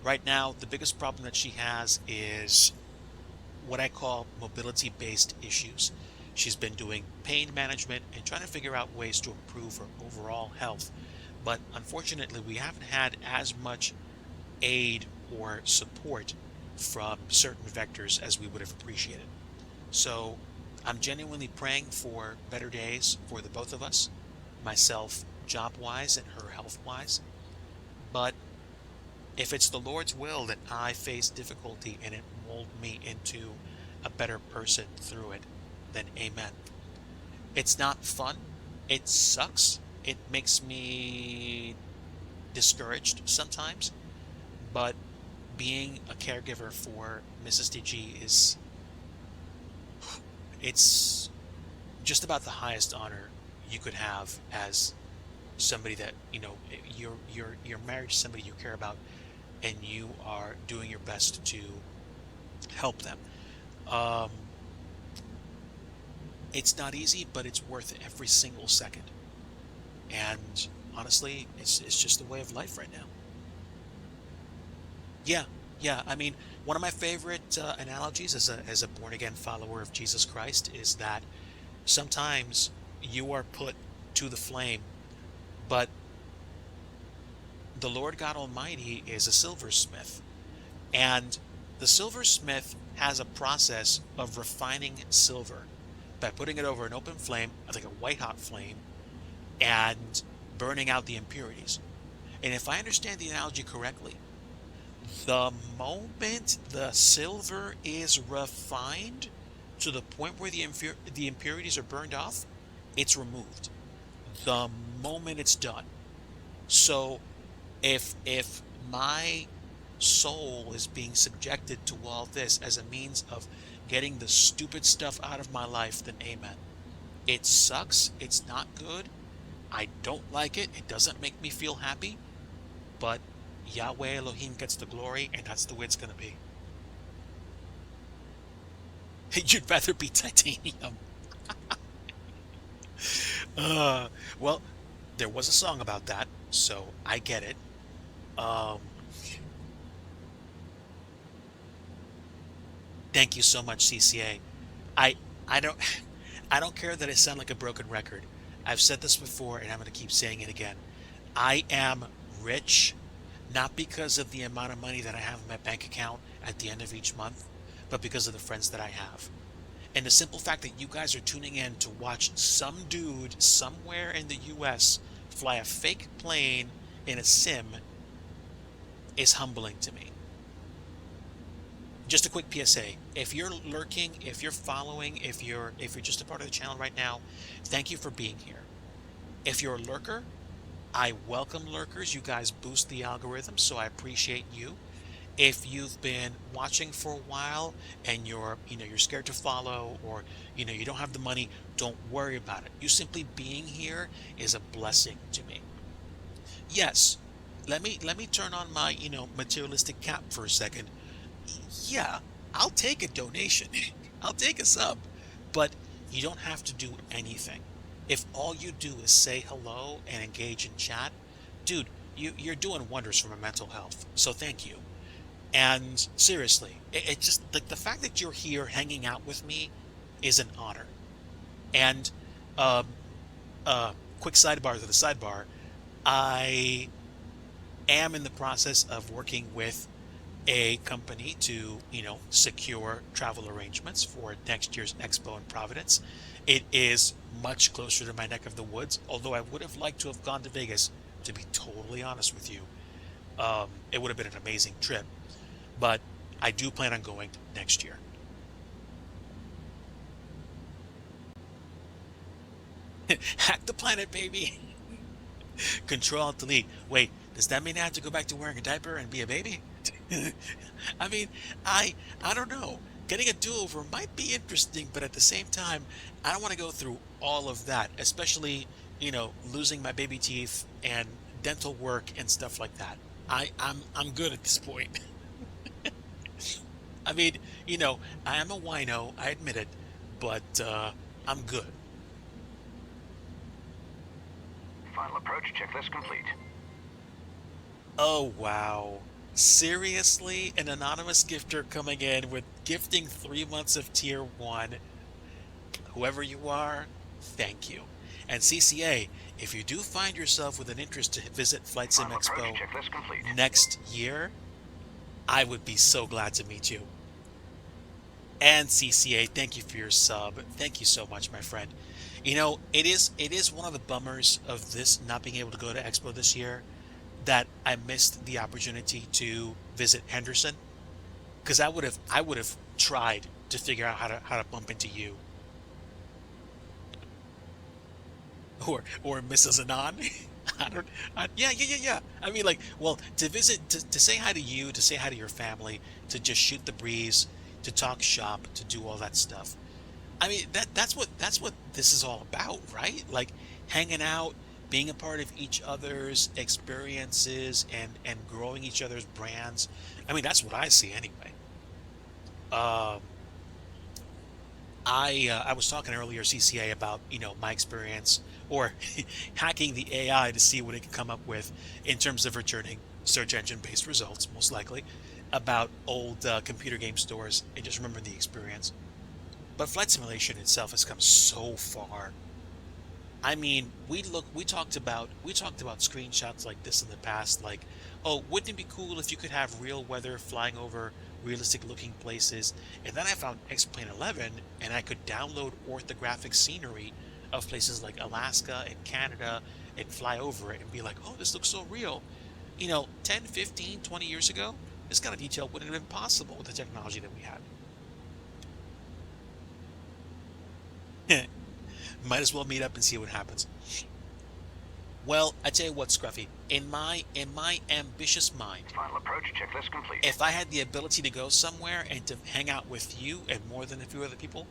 Right now, the biggest problem that she has is what I call mobility-based issues. She's been doing pain management and trying to figure out ways to improve her overall health. But unfortunately, we haven't had as much aid or support from certain vectors as we would have appreciated. So I'm genuinely praying for better days for the both of us, myself job-wise and her health-wise. But if it's the Lord's will that I face difficulty and it mold me into a better person through it, then amen. It's not fun. It sucks. It makes me discouraged sometimes. But being a caregiver for Mrs. DG it's just about the highest honor you could have as somebody that, you're married to somebody you care about and you are doing your best to help them. Um, it's not easy, but it's worth every single second. And honestly, it's just the way of life right now. Yeah, yeah. I mean, one of my favorite analogies as a born again follower of Jesus Christ is that sometimes you are put to the flame, but the Lord God Almighty is a silversmith, and the silversmith has a process of refining silver by putting it over an open flame, like a white hot flame, and burning out the impurities. And if I understand the analogy correctly, the moment the silver is refined to the point where the impurities are burned off, it's removed. The moment it's done. So if my soul is being subjected to all this as a means of getting the stupid stuff out of my life, then amen. It sucks. It's not good. I don't like it. It doesn't make me feel happy. But Yahweh Elohim gets the glory, and that's the way it's going to be. You'd rather be titanium. Well, there was a song about that, so I get it. Um, Thank you so much, CCA. I I don't I don't care that I sound like a broken record. I've said this before and I'm going to keep saying it again. I am rich not because of the amount of money that I have in my bank account at the end of each month, but because of the friends that I have. And the simple fact that you guys are tuning in to watch some dude somewhere in the US fly a fake plane in a sim is humbling to me. Just a quick PSA. If you're lurking, if you're following, if you're just a part of the channel right now, thank you for being here. If you're a lurker, I welcome lurkers. You guys boost the algorithm, so I appreciate you. If you've been watching for a while and you're scared to follow, or you don't have the money, don't worry about it. You simply being here is a blessing to me. Yes, let me turn on my materialistic cap for a second. Yeah, I'll take a donation. I'll take a sub. But you don't have to do anything. If all you do is say hello and engage in chat, dude, you're doing wonders for my mental health. So thank you. And seriously, it just like the fact that you're here hanging out with me is an honor. And um, quick sidebar to the sidebar, I am in the process of working with a company to, secure travel arrangements for next year's expo in Providence. It is much closer to my neck of the woods, although I would have liked to have gone to Vegas, to be totally honest with you. It would have been an amazing trip, but I do plan on going next year. Hack the planet, baby. Control Alt Delete. Wait, does that mean I have to go back to wearing a diaper and be a baby? I mean, I I don't know. Getting a do-over might be interesting, but at the same time, I don't want to go through all of that, especially, losing my baby teeth and dental work and stuff like that. I'm good at this point. I mean, I am a wino, I admit it, but I'm good. Final approach checklist complete. Oh, wow. Seriously? An anonymous gifter coming in with gifting 3 months of tier one. Whoever you are, thank you. And CCA, if you do find yourself with an interest to visit Flight Sim Final approach Expo checklist complete. next year, I would be so glad to meet you. And CCA, thank you for your sub. Thank you so much, my friend. It is one of the bummers of this not being able to go to Expo this year that I missed the opportunity to visit Henderson because I would have tried to figure out how to bump into you or Mrs. Anon. I don't. Yeah, yeah, yeah, yeah. I mean, like, well, to visit, to say hi to you, to say hi to your family, to just shoot the breeze, to talk shop, to do all that stuff. I mean, that's what this is all about, right? Like hanging out, being a part of each other's experiences and growing each other's brands. I mean, that's what I see anyway. Um, I was talking earlier, CCA, about my experience or hacking the AI to see what it can come up with in terms of returning search engine based results, most likely about old computer game stores and just remember the experience. But flight simulation itself has come so far. I mean, we talked about screenshots like this in the past, like, oh, wouldn't it be cool if you could have real weather flying over realistic looking places? And then I found X-Plane 11 and I could download orthographic scenery of places like Alaska and Canada and fly over it and be like, oh, this looks so real. 10, 15, 20 years ago, this kind of detail wouldn't have been possible with the technology that we had. Might as well meet up and see what happens. Well, I tell you what, Scruffy, in my ambitious mind, Final approach checklist complete. if I had the ability to go somewhere and to hang out with you and more than a few other people,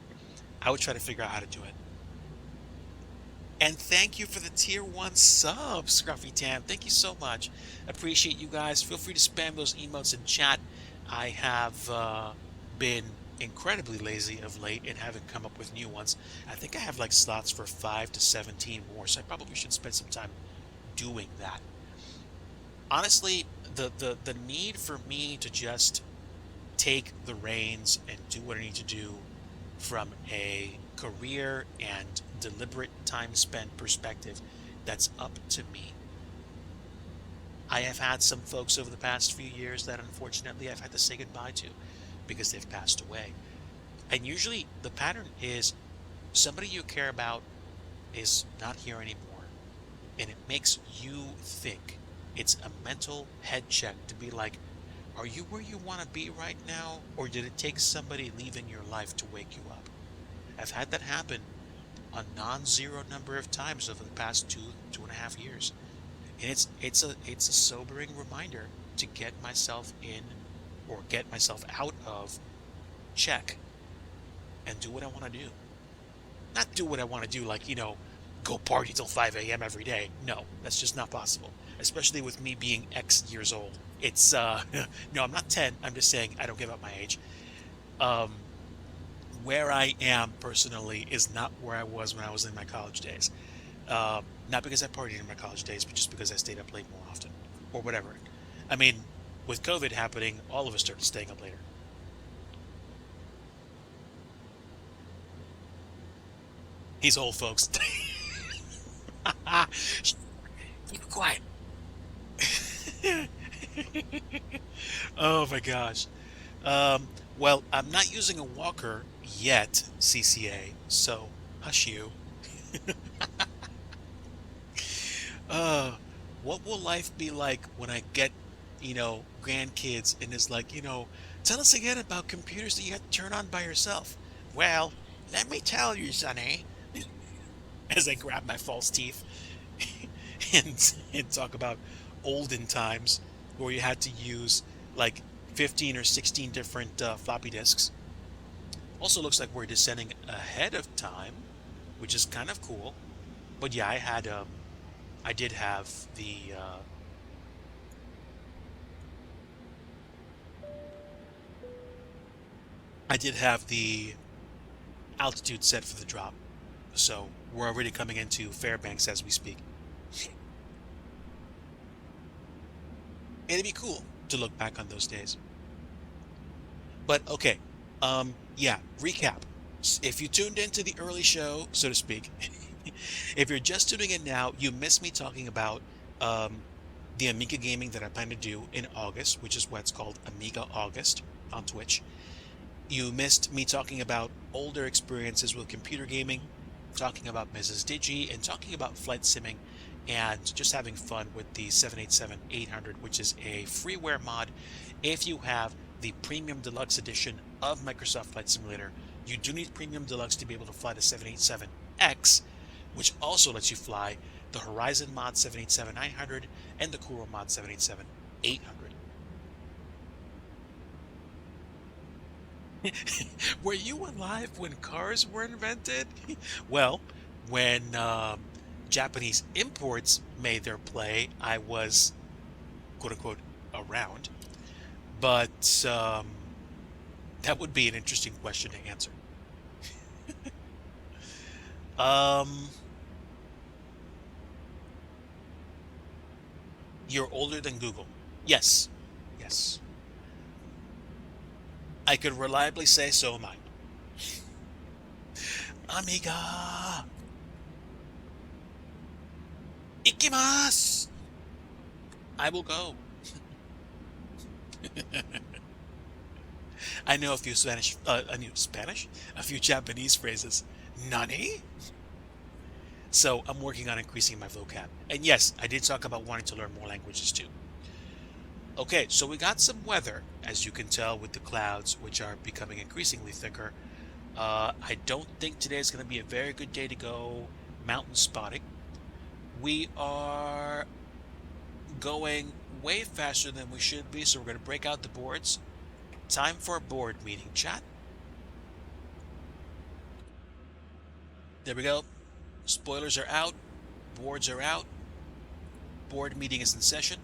I would try to figure out how to do it. And thank you for the tier one sub, Scruffy Tam. Thank you so much. Appreciate you guys. Feel free to spam those emotes in chat. I have been incredibly lazy of late and haven't come up with new ones. I think I have like slots for 5 to 17 more, so I probably should spend some time doing that. Honestly, the need for me to just take the reins and do what I need to do from a career and deliberate time spent perspective, that's up to me. I have had some folks over the past few years that unfortunately I've had to say goodbye to because they've passed away. And usually the pattern is somebody you care about is not here anymore. And it makes you think. It's a mental head check to be like, are you where you want to be right now? Or did it take somebody leaving your life to wake you up? I've had that happen a non-zero number of times over the past 2.5 years. And it's a sobering reminder to get myself in or get myself out of check and do what I want to do. Not do what I want to do, like, go party till 5 a.m. every day. No, that's just not possible, especially with me being X years old. It's, no, I'm not 10. I'm just saying I don't give up my age. Um, where I am personally is not where I was when I was in my college days. Not because I partied in my college days, but just because I stayed up late more often or whatever. I mean, with COVID happening, all of us started staying up later. He's old, folks. Shh, keep it quiet. Oh my gosh. Um, well, I'm not using a walker yet, CCA, so hush you. Uh, what will life be like when I get, grandkids and it's like, tell us again about computers that you have to turn on by yourself. Well, let me tell you, Sonny. as I grab my false teeth and talk about olden times where you had to use like 15 or 16 different floppy disks. Also looks like we're descending ahead of time, which is kind of cool. But yeah, I did have the altitude set for the drop. So we're already coming into Fairbanks as we speak. It'd be cool to look back on those days. But okay, yeah, recap. If you tuned into the early show, so to speak, if you're just tuning in now, you missed me talking about um, the Amiga gaming that I plan to do in August, which is what's called Amiga August on Twitch. You missed me talking about older experiences with computer gaming, talking about Mrs. Digi, and talking about flight simming, and just having fun with the 787-800, which is a freeware mod. If you have the Premium Deluxe Edition of Microsoft Flight Simulator, you do need Premium Deluxe to be able to fly the 787X, which also lets you fly the Horizon Mod 787-900 and the Kuro Mod 787-800. Were you alive when cars were invented? Well, when Japanese imports made their play, I was quote unquote around. But that would be an interesting question to answer. Um, you're older than Google. Yes. Yes. I could reliably say so am I. Amiga! Ikimasu! I will go. I know a few a few Japanese phrases. Nani? So I'm working on increasing my vocab. And yes, I did talk about wanting to learn more languages too. Okay, so we got some weather, as you can tell with the clouds, which are becoming increasingly thicker. I don't think today is going to be a very good day to go mountain spotting. We are going way faster than we should be, so we're going to break out the boards. Time for a board meeting, chat. There we go. Spoilers are out. Boards are out. Board meeting is in session.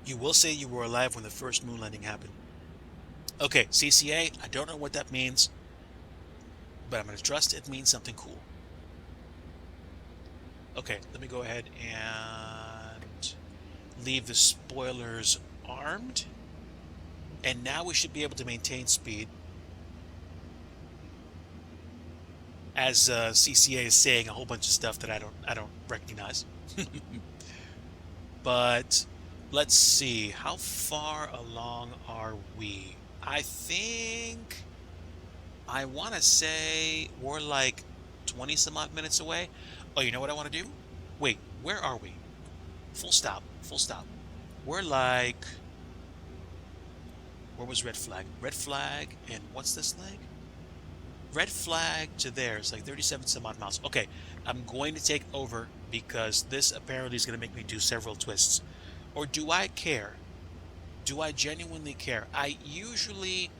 You will say you were alive when the first moon landing happened. Okay, CCA, I don't know what that means, but I'm going to trust it means something cool. Okay, let me go ahead and leave the spoilers armed. And now we should be able to maintain speed. As CCA is saying a whole bunch of stuff that I don't recognize. But let's see, how far along are we? I think I want to say we're like 20 some odd minutes away. Oh, you know what I want to do? Wait, where are we? Full stop, full stop. We're like, where was red flag? Red flag, and what's this leg? Red flag to there, it's like 37 some odd miles. Okay, I'm going to take over because this apparently is going to make me do several twists. Or do I care? Do I genuinely care? I usually,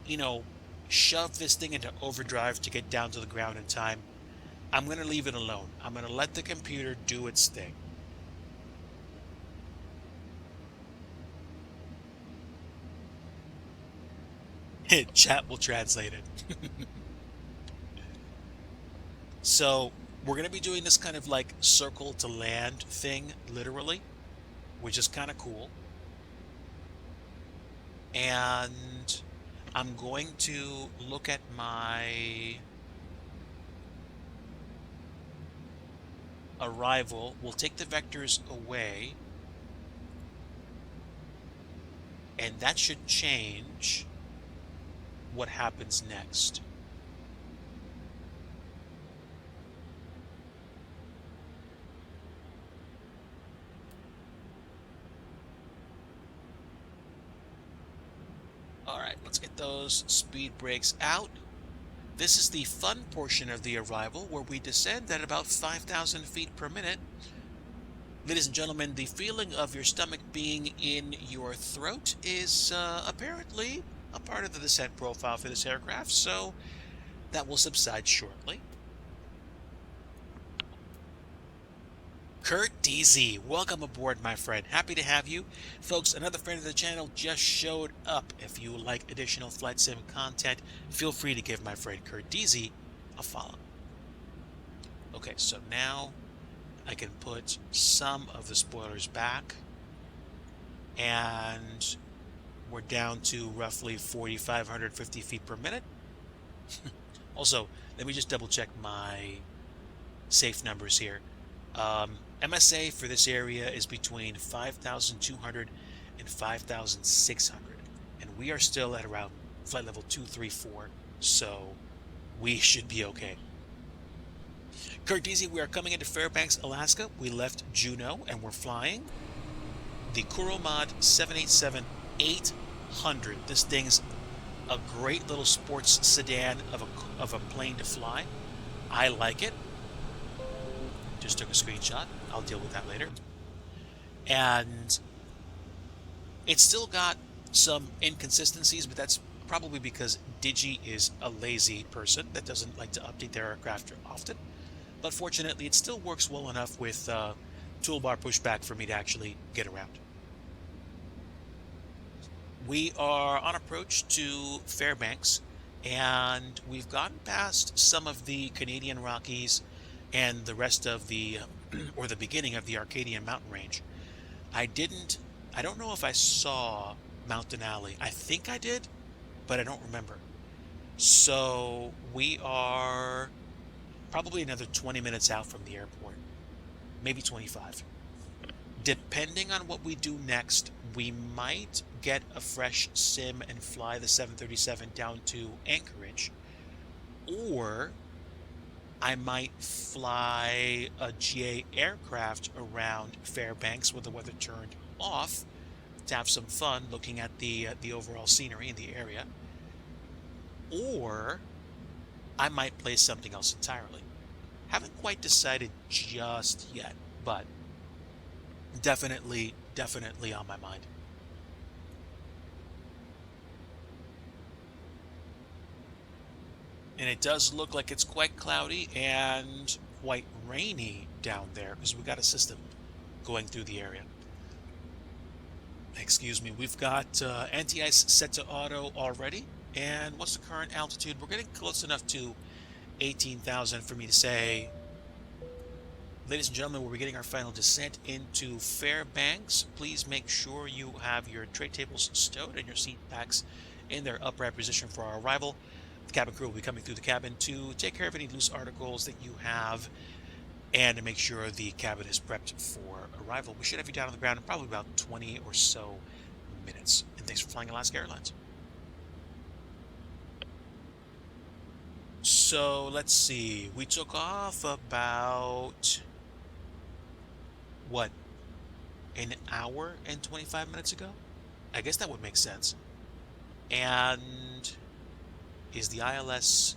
you know, shove this thing into overdrive to get down to the ground in time. I'm going to leave it alone. I'm going to let the computer do its thing. Chat will translate it. So we're going to be doing this kind of like circle to land thing, literally, which is kind of cool. And I'm going to look at my arrival. We'll take the vectors away, and that should change what happens next. those speed brakes out. This is the fun portion of the arrival where we descend at about 5,000 feet per minute. Ladies and gentlemen, the feeling of your stomach being in your throat is apparently a part of the descent profile for this aircraft, so that will subside shortly. Kurt DZ, welcome aboard, my friend. Happy to have you. Folks, another friend of the channel just showed up. If you like additional flight sim content, feel free to give my friend Kurt DZ a follow. Okay, so now I can put some of the spoilers back, and we're down to roughly 4,550 feet per minute. Also, let me just double check my safe numbers here. MSA for this area is between 5,200 and 5,600, and we are still at around flight level 234, so we should be okay. Kurt DZ, we are coming into Fairbanks, Alaska. We left Juneau and we're flying the Kuromod 787-800. This thing's a great little sports sedan of a plane to fly. I like it. Just took a screenshot. I'll deal with that later. And it's still got some inconsistencies, but that's probably because Digi is a lazy person that doesn't like to update their aircraft often. But fortunately, it still works well enough with toolbar pushback for me to actually get around. We are on approach to Fairbanks, and we've gotten past some of the Canadian Rockies and the rest of the, or the beginning of the Arcadian mountain range. I don't know if I saw Mountain Alley. I think I did, but I don't remember. So we are probably another 20 minutes out from the airport, maybe 25. Depending on what we do next, we might get a fresh sim and fly the 737 down to Anchorage, or I might fly a GA aircraft around Fairbanks with the weather turned off to have some fun looking at the overall scenery in the area, or I might play something else entirely. Haven't quite decided just yet, but definitely on my mind. And it does look like it's quite cloudy and quite rainy down there because we've got a system going through the area. Excuse me, we've got anti-ice set to auto already. And what's the current altitude? We're getting close enough to 18,000 for me to say, ladies and gentlemen, we're beginning our final descent into Fairbanks. Please make sure you have your tray tables stowed and your seat backs in their upright position for our arrival. The cabin crew will be coming through the cabin to take care of any loose articles that you have and to make sure the cabin is prepped for arrival. We should have you down on the ground in probably about 20 or so minutes. And thanks for flying Alaska Airlines. So let's see, we took off about, what, an hour and 25 minutes ago? I guess that would make sense. And is the ILS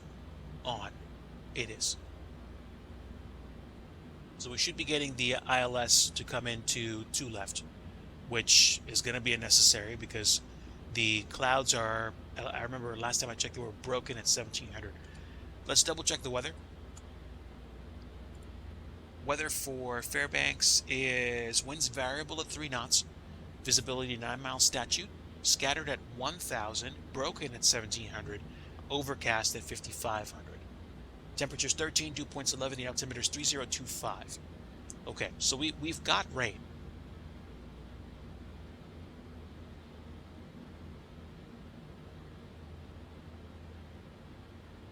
on? It is. So we should be getting the ILS to come into 2 left, which is going to be unnecessary because the clouds are, I remember last time I checked, they were broken at 1700. Let's double check the weather. Weather for Fairbanks is winds variable at 3 knots, visibility 9 miles statute, scattered at 1,000, broken at 1,700, overcast at 5,500. Temperatures 13, dew points 11, the altimeter is 3025. Okay, so we've got rain.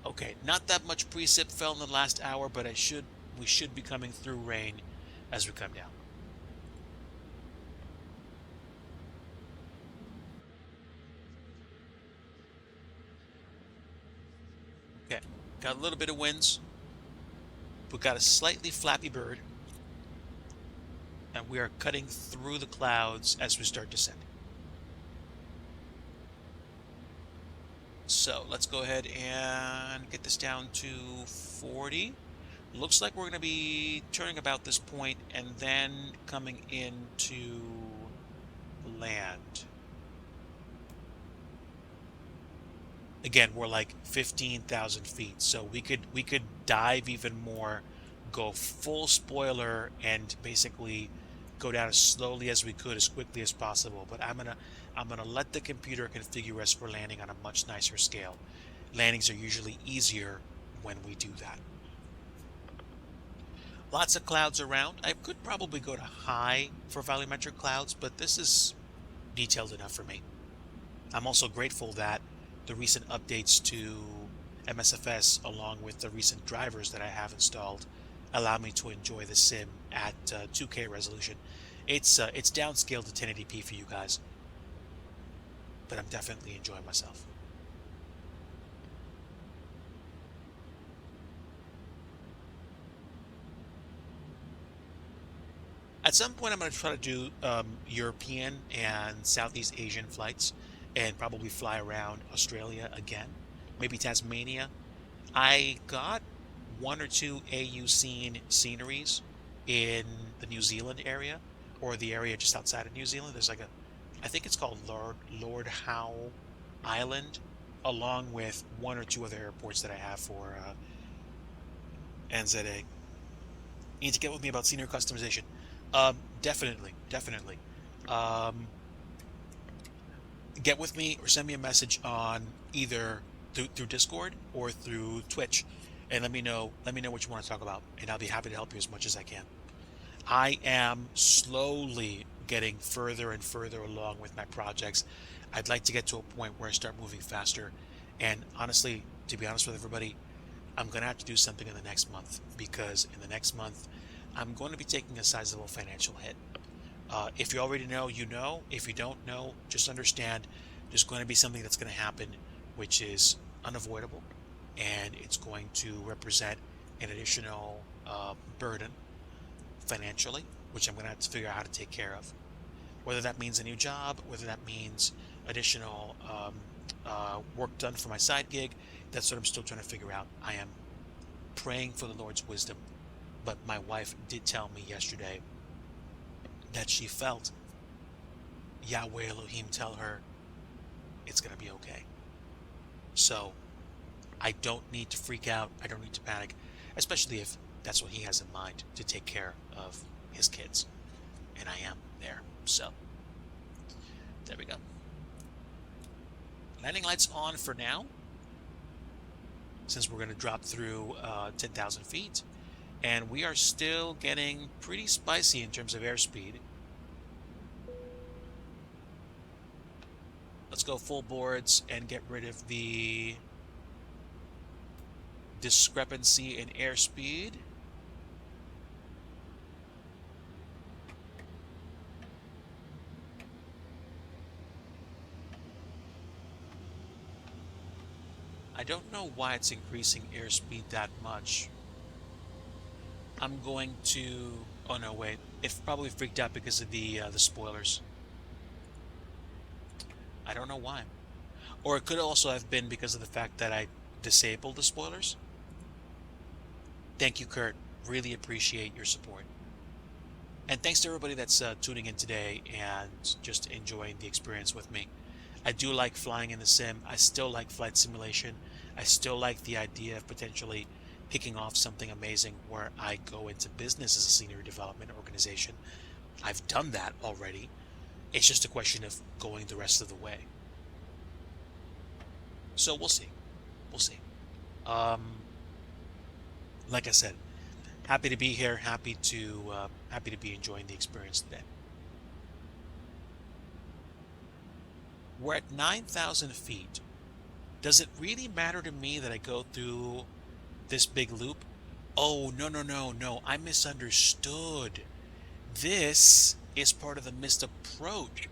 Okay, not that much precip fell in the last hour, but we should be coming through rain as we come down. Okay, got a little bit of winds. We've got a slightly flappy bird. And we are cutting through the clouds as we start descending. So let's go ahead and get this down to 40. Looks like we're going to be turning about this point and then coming into land. Again, we're like 15,000 feet, so we could dive even more, go full spoiler, and basically go down as slowly as we could, as quickly as possible. But I'm gonna let the computer configure us for landing on a much nicer scale. Landings are usually easier when we do that. Lots of clouds around. I could probably go to high for volumetric clouds, but this is detailed enough for me. I'm also grateful that the recent updates to MSFS, along with the recent drivers that I have installed, allow me to enjoy the sim at 2K resolution. It's downscaled to 1080p for you guys, but I'm definitely enjoying myself. At some point, I'm going to try to do European and Southeast Asian flights and probably fly around Australia again, maybe Tasmania. I got one or two AU sceneries in the New Zealand area, or the area just outside of New Zealand. There's like I think it's called Lord Howe Island, along with one or two other airports that I have for NZA. You need to get with me about scenery customization. Definitely, definitely. Um, get with me or send me a message on either through Discord or through Twitch, and let me know what you want to talk about, and I'll be happy to help you as much as I can. I am slowly getting further and further along with my projects. I'd like to get to a point where I start moving faster. And honestly, to be honest with everybody, I'm going to have to do something in the next month, because in the next month, I'm going to be taking a sizable financial hit. If you already know, you know. If you don't know, just understand there's going to be something that's going to happen, which is unavoidable, and it's going to represent an additional burden financially, which I'm going to have to figure out how to take care of. Whether that means a new job, whether that means additional work done for my side gig, that's what I'm still trying to figure out. I am praying for the Lord's wisdom, but my wife did tell me yesterday that she felt Yahweh Elohim tell her it's going to be okay. So I don't need to freak out. I don't need to panic, especially if that's what he has in mind, to take care of his kids. And I am there. So there we go. Landing lights on for now, since we're going to drop through 10,000 feet. And we are still getting pretty spicy in terms of airspeed. Let's go full boards and get rid of the discrepancy in airspeed. I don't know why it's increasing airspeed that much. I'm going to... Oh no, wait. It probably freaked out because of the spoilers. I don't know why. Or it could also have been because of the fact that I disabled the spoilers. Thank you, Kurt. Really appreciate your support. And thanks to everybody that's tuning in today and just enjoying the experience with me. I do like flying in the sim. I still like flight simulation. I still like the idea of potentially kicking off something amazing where I go into business as a senior development organization. I've done that already. It's just a question of going the rest of the way. So we'll see. We'll see. Like I said, happy to be here. Happy to be enjoying the experience today. We're at 9,000 feet. Does it really matter to me that I go through this big loop? Oh, no, no, no, no. I misunderstood. This is part of the missed approach.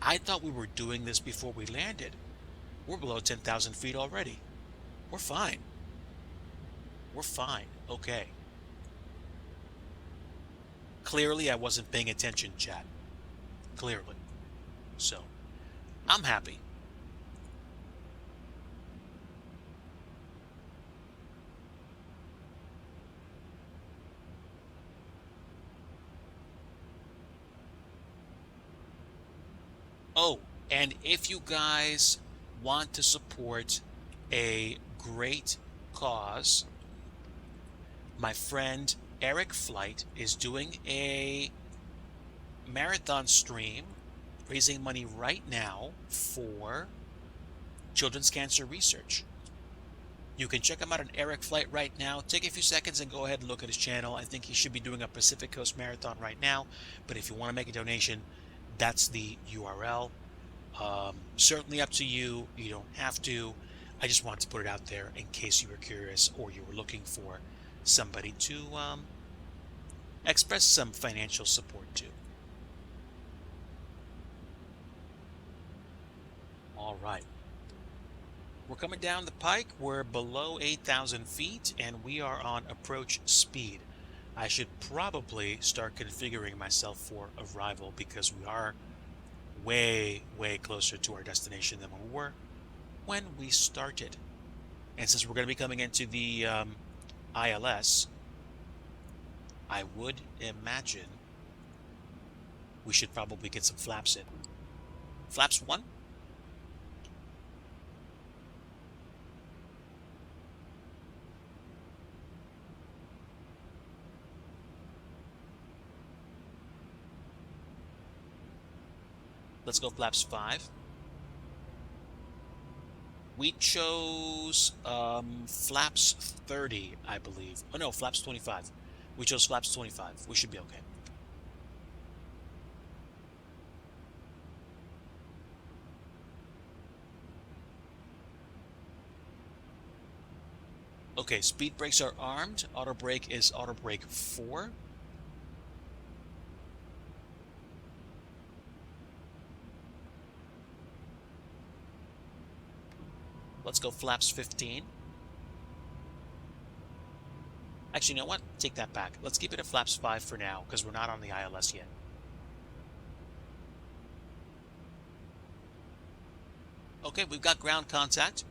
I thought we were doing this before we landed. We're below 10,000 feet already. We're fine. We're fine. Okay. Clearly, I wasn't paying attention, chat. Clearly. So, I'm happy. Oh, and if you guys want to support a great cause, my friend Eric Flight is doing a marathon stream raising money right now for children's cancer research. You can check him out on Eric Flight right now. Take a few seconds and go ahead and look at his channel. I think he should be doing a Pacific Coast Marathon right now. But if you want to make a donation, that's the URL. Certainly up to you. You don't have to. I just wanted to put it out there in case you were curious or you were looking for somebody to express some financial support to. All right. We're coming down the pike. We're below 8,000 feet and we are on approach speed. I should probably start configuring myself for arrival because we are way, way closer to our destination than we were when we started. And since we're going to be coming into the ILS, I would imagine we should probably get some flaps in. Flaps 1. Let's go flaps 5. We chose flaps 30, I believe. Oh no, flaps 25. We chose flaps 25. We should be okay. Okay, speed brakes are armed. Auto brake is auto brake 4. Let's go flaps 15. Actually, you know what? Take that back. Let's keep it at flaps 5 for now because we're not on the ILS yet. Okay, we've got ground contact.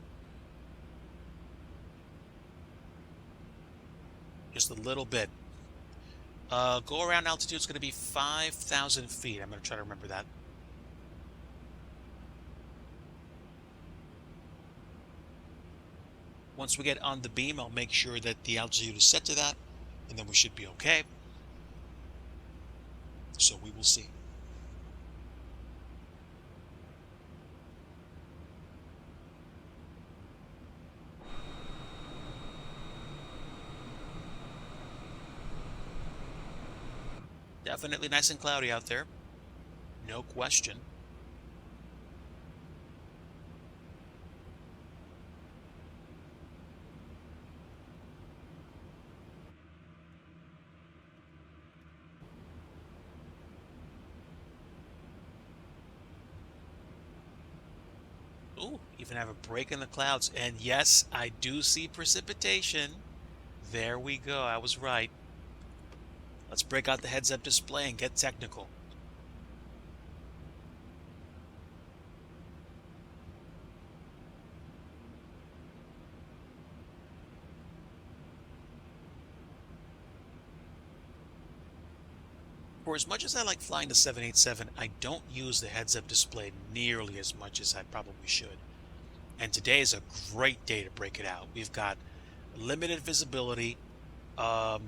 Just a little bit. Go around altitude is going to be 5,000 feet. I'm going to try to remember that. Once we get on the beam, I'll make sure that the altitude is set to that, and then we should be okay. So we will see. Definitely nice and cloudy out there. No question. Ooh, even have a break in the clouds. And yes, I do see precipitation. There we go. I was right. Let's break out the heads-up display and get technical. For as much as I like flying the 787, I don't use the heads-up display nearly as much as I probably should. And today is a great day to break it out. We've got limited visibility, um,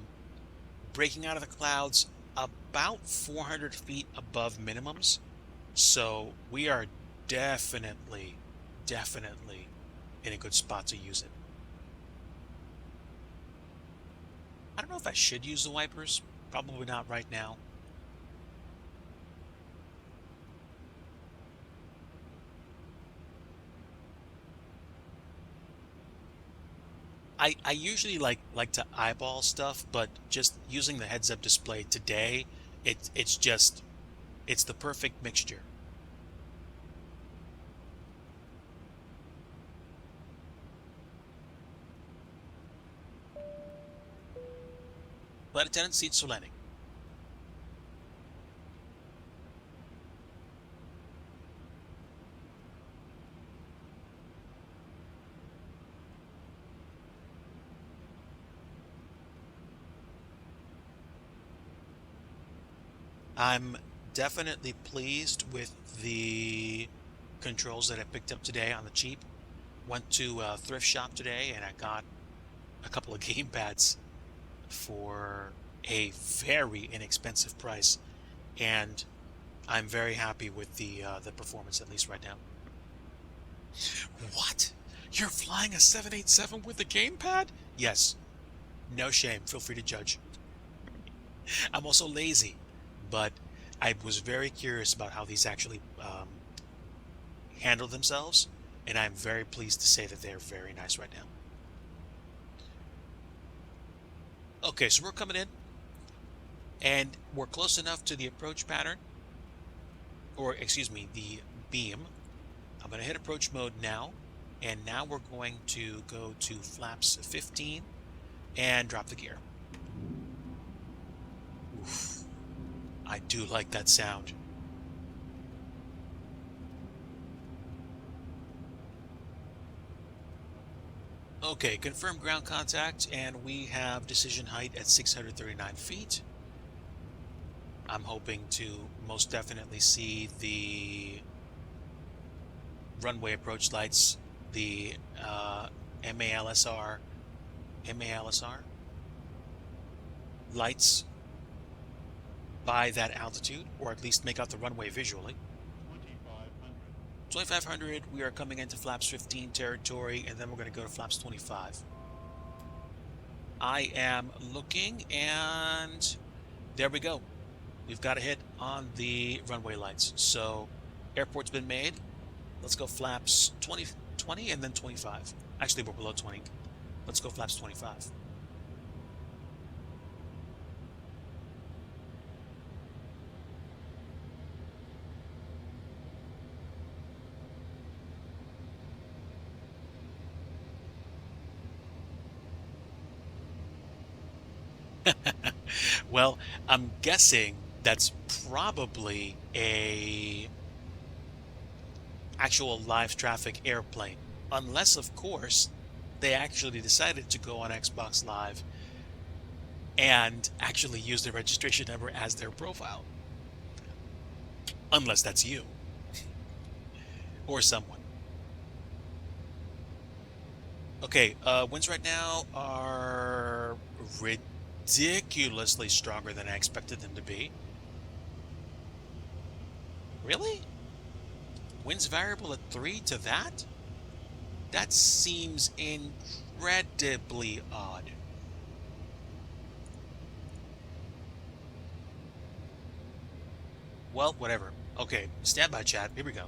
breaking out of the clouds about 400 feet above minimums. So we are definitely, definitely in a good spot to use it. I don't know if I should use the wipers. Probably not right now. I usually like to eyeball stuff, but just using the heads-up display today, it's the perfect mixture. Flight attendant seats for landing. I'm definitely pleased with the controls that I picked up today on the cheap. Went to a thrift shop today and I got a couple of game pads for a very inexpensive price, and I'm very happy with the performance, at least right now. What? You're flying a 787 with a gamepad? Yes. No shame. Feel free to judge. I'm also lazy, but I was very curious about how these actually handle themselves, and I'm very pleased to say that they're very nice right now. Okay, so we're coming in, and we're close enough to the approach pattern, or excuse me, the beam. I'm going to hit approach mode now, and now we're going to go to flaps 15 and drop the gear. Oof, I do like that sound. Okay, confirm ground contact, and we have decision height at 639 feet. I'm hoping to most definitely see the runway approach lights, the MALSR lights by that altitude, or at least make out the runway visually. 2500, we are coming into flaps 15 territory, and then we're going to go to flaps 25. I am looking, and there we go. We've got a hit on the runway lights. So airport's been made. Let's go flaps 20, and then 25. Actually, we're below 20. Let's go flaps 25. Well, I'm guessing that's probably a actual live traffic airplane. Unless, of course, they actually decided to go on Xbox Live and actually use their registration number as their profile. Unless that's you or someone. Okay, winds right now are ridiculously stronger than I expected them to be. Really? Winds variable at 3 to that? That seems incredibly odd. Well, whatever. Okay, standby chat. Here we go.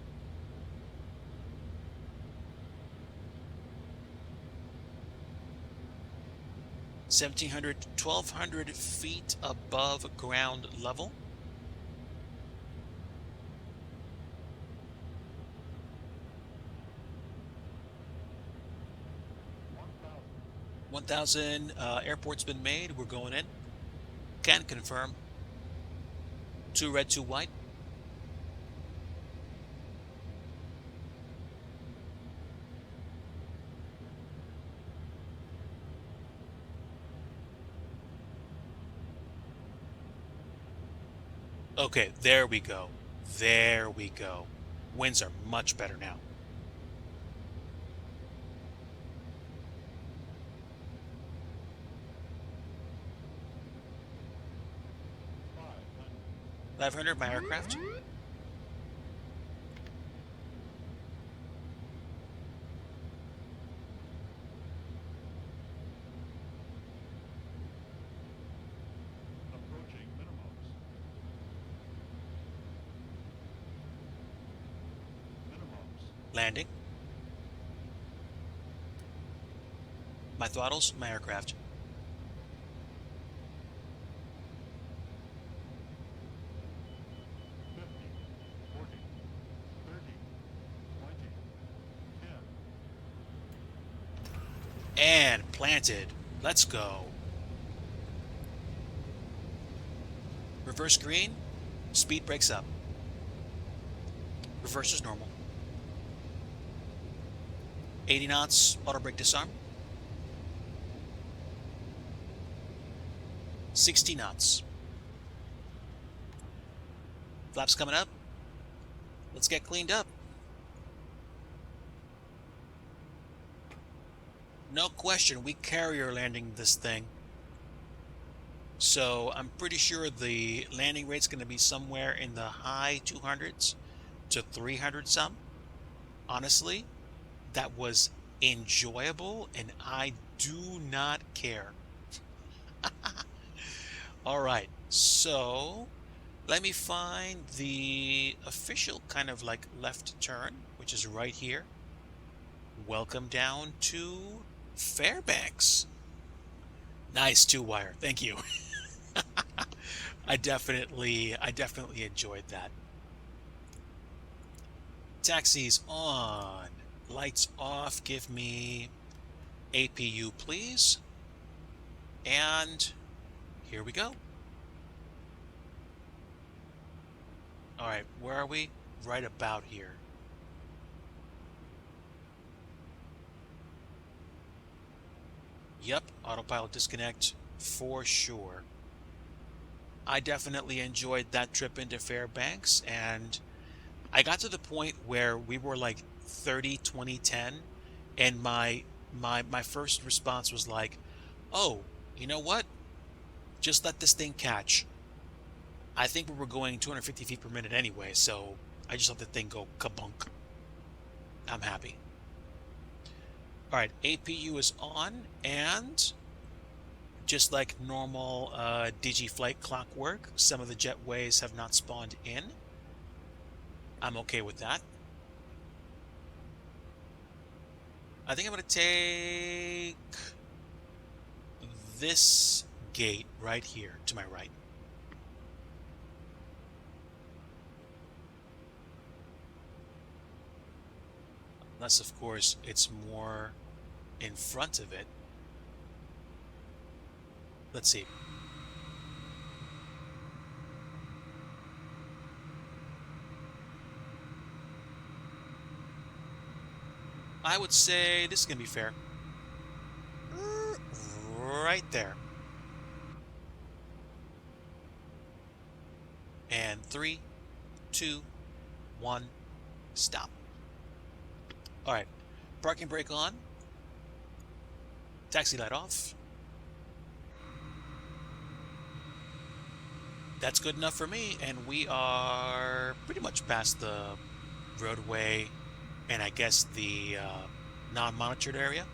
$1,700, 1,200 feet above ground level. $1,000. Airport's been made. We're going in. Can confirm. 2 red, 2 white. Okay, there we go. There we go. Winds are much better now. $500, my aircraft. Landing. My throttles, my aircraft. And planted. Let's go. Reverse green. Speed breaks up. Reverse is normal. 80 knots. Auto brake disarm. 60 knots. Flaps coming up. Let's get cleaned up. No question, we carrier landing this thing. So I'm pretty sure the landing rate's going to be somewhere in the high 200s to 300 some. Honestly, that was enjoyable and I do not care. All right, so let me find the official kind of like left turn, which is right here. Welcome down to Fairbanks. Nice two-wire. Thank you. I definitely enjoyed that. Taxis on. Lights off. Give me APU, please. And here we go. All right, where are we? Right about here. Yep, autopilot disconnect for sure. I definitely enjoyed that trip into Fairbanks, and I got to the point where we were like 30, 20, 10, and my first response was like, "Oh, you know what? Just let this thing catch." I think we were going 250 feet per minute anyway, so I just let the thing go kabunk. I'm happy. All right, APU is on, and just like normal DIGI flight clockwork, some of the jetways have not spawned in. I'm okay with that. I think I'm going to take this gate right here to my right. Unless, of course, it's more in front of it. Let's see. I would say this is going to be fair. Right there. And 3, 2, 1, stop. All right. Parking brake on. Taxi light off. That's good enough for me, and we are pretty much past the roadway and I guess the non-monitored area.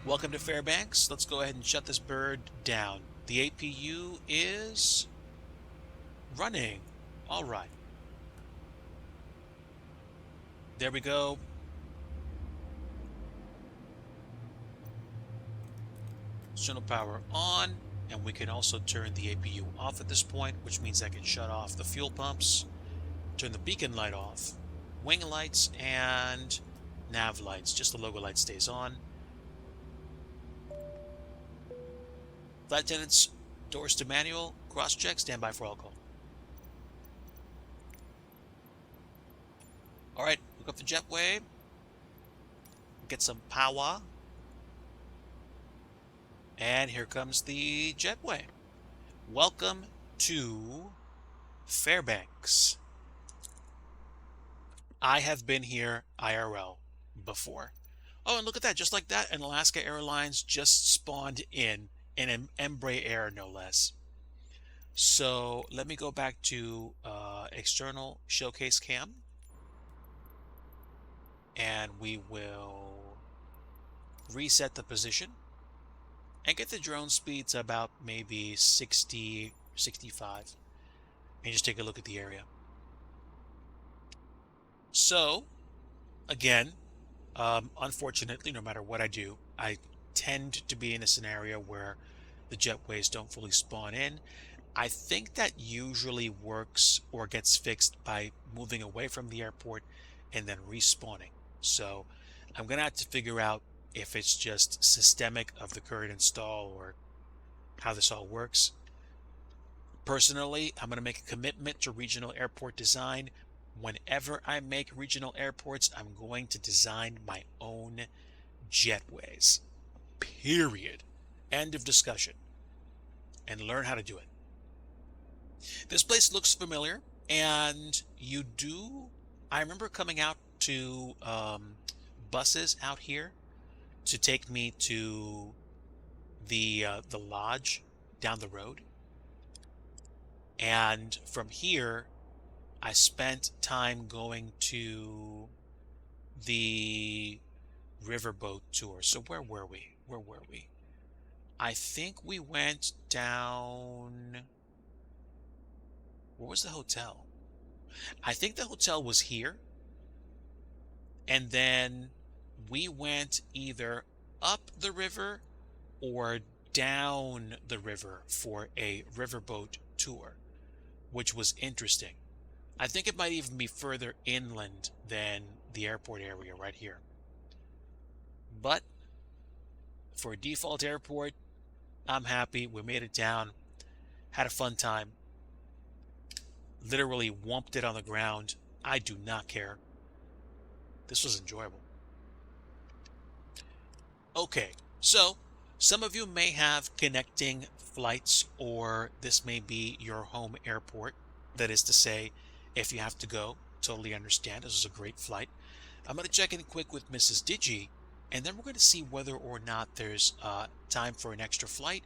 Welcome to Fairbanks. Let's go ahead and shut this bird down. The APU is running. All right. There we go. External power on, and we can also turn the APU off at this point, which means I can shut off the fuel pumps, turn the beacon light off, wing lights, and nav lights. Just the logo light stays on. Flight attendants, doors to manual, cross check, stand by for all call. All right, hook up the jetway, get some power, and here comes the jetway. Welcome to Fairbanks. I have been here IRL before. Oh, and look at that, just like that, and Alaska Airlines just spawned in an Embraer, no less. So let me go back to external showcase cam, and we will reset the position and get the drone speed to about maybe 60, 65, and just take a look at the area. So again, unfortunately, no matter what I do, I tend to be in a scenario where the jetways don't fully spawn in. I think that usually works or gets fixed by moving away from the airport and then respawning. So I'm going to have to figure out if it's just systemic of the current install or how this all works. Personally, I'm going to make a commitment to regional airport design. Whenever I make regional airports, I'm going to design my own jetways. Period. End of discussion. And learn how to do it. This place looks familiar, And I remember coming out to buses out here to take me to the lodge down the road. And from here, I spent time going to the riverboat tour. So where were we? Where were we? I think we went down. Where was the hotel? I think the hotel was here. And then we went either up the river or down the river for a riverboat tour, which was interesting. I think it might even be further inland than the airport area right here. But for a default airport, I'm happy. We made it down, had a fun time, literally wumped it on the ground. I do not care. This was enjoyable. Okay, so some of you may have connecting flights, or this may be your home airport. That is to say, if you have to go, totally understand. This is a great flight. I'm going to check in quick with Mrs. Digi, and then we're going to see whether or not there's time for an extra flight,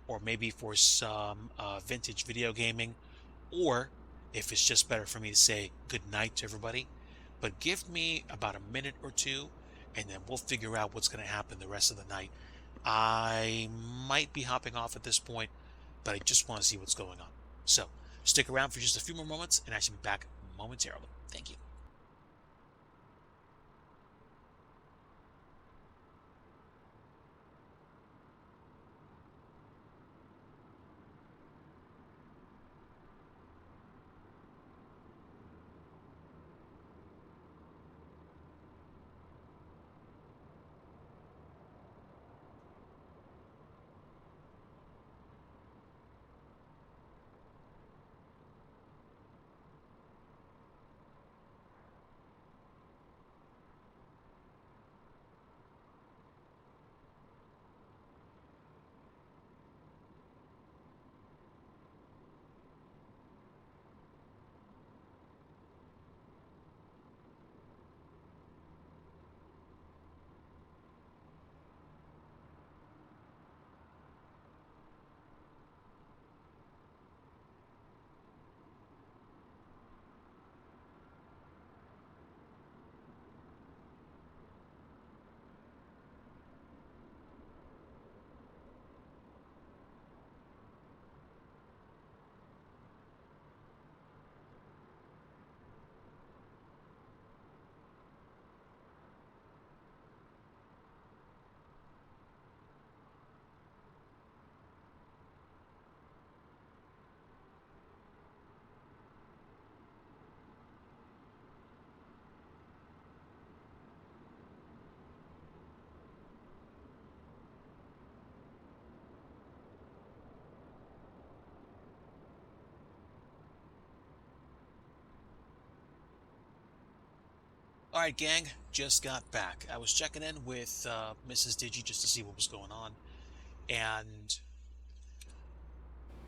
or maybe for some vintage video gaming, or if it's just better for me to say good night to everybody. But give me about a minute or two, and then we'll figure out what's going to happen the rest of the night. I might be hopping off at this point, but I just want to see what's going on. So stick around for just a few more moments, and I should be back momentarily. Thank you. All right, gang, just got back. I was checking in with Mrs. Digi just to see what was going on, and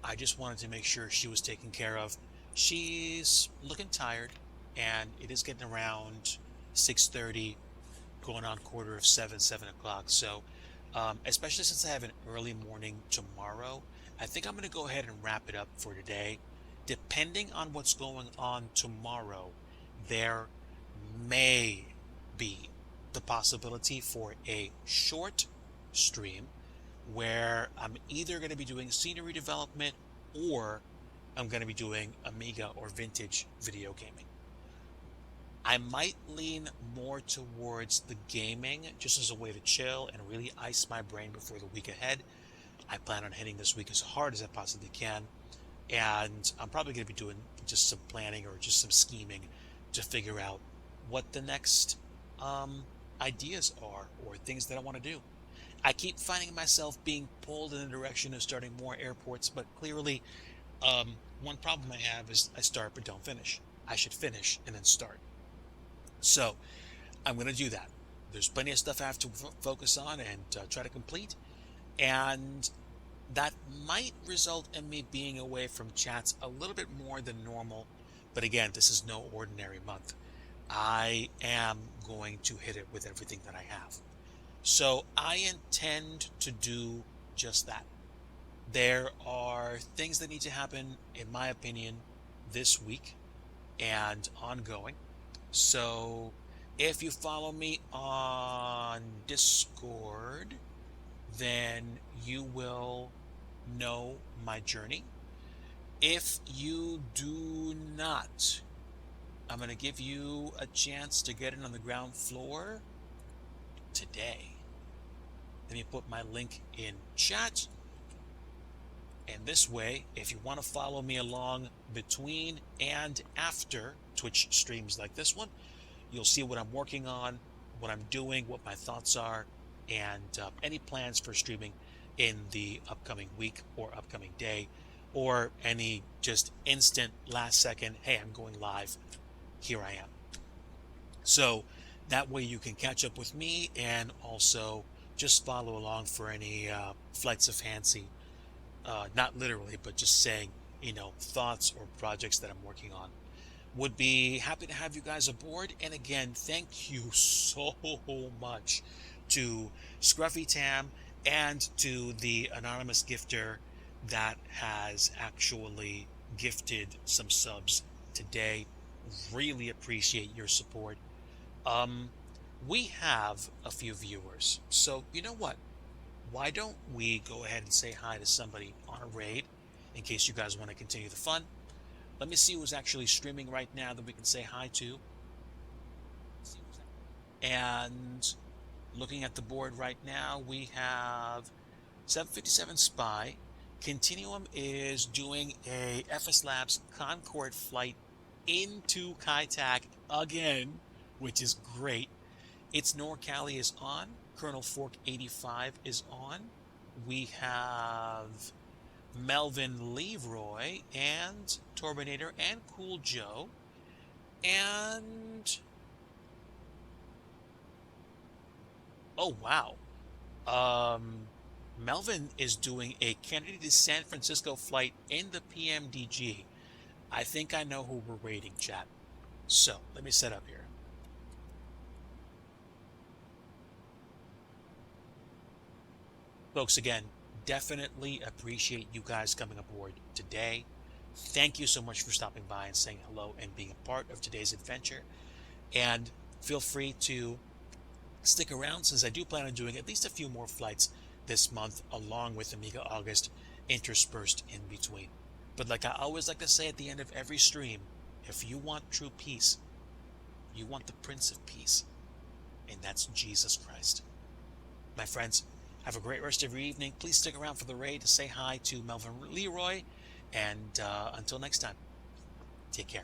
I just wanted to make sure she was taken care of. She's looking tired, and it is getting around 6:30, going on quarter of 7, 7 o'clock. So, especially since I have an early morning tomorrow, I think I'm going to go ahead and wrap it up for today. Depending on what's going on tomorrow, there may be the possibility for a short stream where I'm either going to be doing scenery development, or I'm going to be doing Amiga or vintage video gaming. I might lean more towards the gaming just as a way to chill and really ice my brain before the week ahead. I plan on hitting this week as hard as I possibly can, and I'm probably going to be doing just some planning or just some scheming to figure out what the next ideas are, or things that I want to do. I keep finding myself being pulled in the direction of starting more airports, but clearly, one problem I have is I start but don't finish. I should finish and then start. So I'm going to do that. There's plenty of stuff I have to focus on and try to complete, and that might result in me being away from chats a little bit more than normal, But again, this is no ordinary month. I am going to hit it with everything that I have. So I intend to do just that. There are things that need to happen, in my opinion, this week and ongoing. So if you follow me on Discord, then you will know my journey. If you do not, I'm going to give you a chance to get in on the ground floor today. Let me put my link in chat. And this way, if you want to follow me along between and after Twitch streams like this one, you'll see what I'm working on, what I'm doing, what my thoughts are, and any plans for streaming in the upcoming week or upcoming day, or any just instant last second, hey, I'm going live, here I am. So that way you can catch up with me and also just follow along for any flights of fancy, not literally, but just saying, thoughts or projects that I'm working on. Would be happy to have you guys aboard. And again, thank you so much to Scruffy Tam and to the anonymous gifter that has actually gifted some subs today. Really appreciate your support. We have a few viewers, so you know what? Why don't we go ahead and say hi to somebody on a raid in case you guys want to continue the fun? Let me see who's actually streaming right now that we can say hi to. And looking at the board right now, we have 757 Spy. Continuum is doing a FS Labs Concorde flight into Kai-Tak again, which is great. It's NorCali is on. Colonel Fork 85 is on. We have Melvin Leroy and Turbinator and Cool Joe. And oh wow. Melvin is doing a Kennedy to San Francisco flight in the PMDG. I think I know who we're rating, chat. So let me set up here. Folks, again, definitely appreciate you guys coming aboard today. Thank you so much for stopping by and saying hello and being a part of today's adventure. And feel free to stick around, since I do plan on doing at least a few more flights this month, along with Amiga August interspersed in between. But like I always like to say at the end of every stream, if you want true peace, you want the Prince of Peace, and that's Jesus Christ. My friends, have a great rest of your evening. Please stick around for the raid to say hi to Melvin Leroy. And until next time, take care.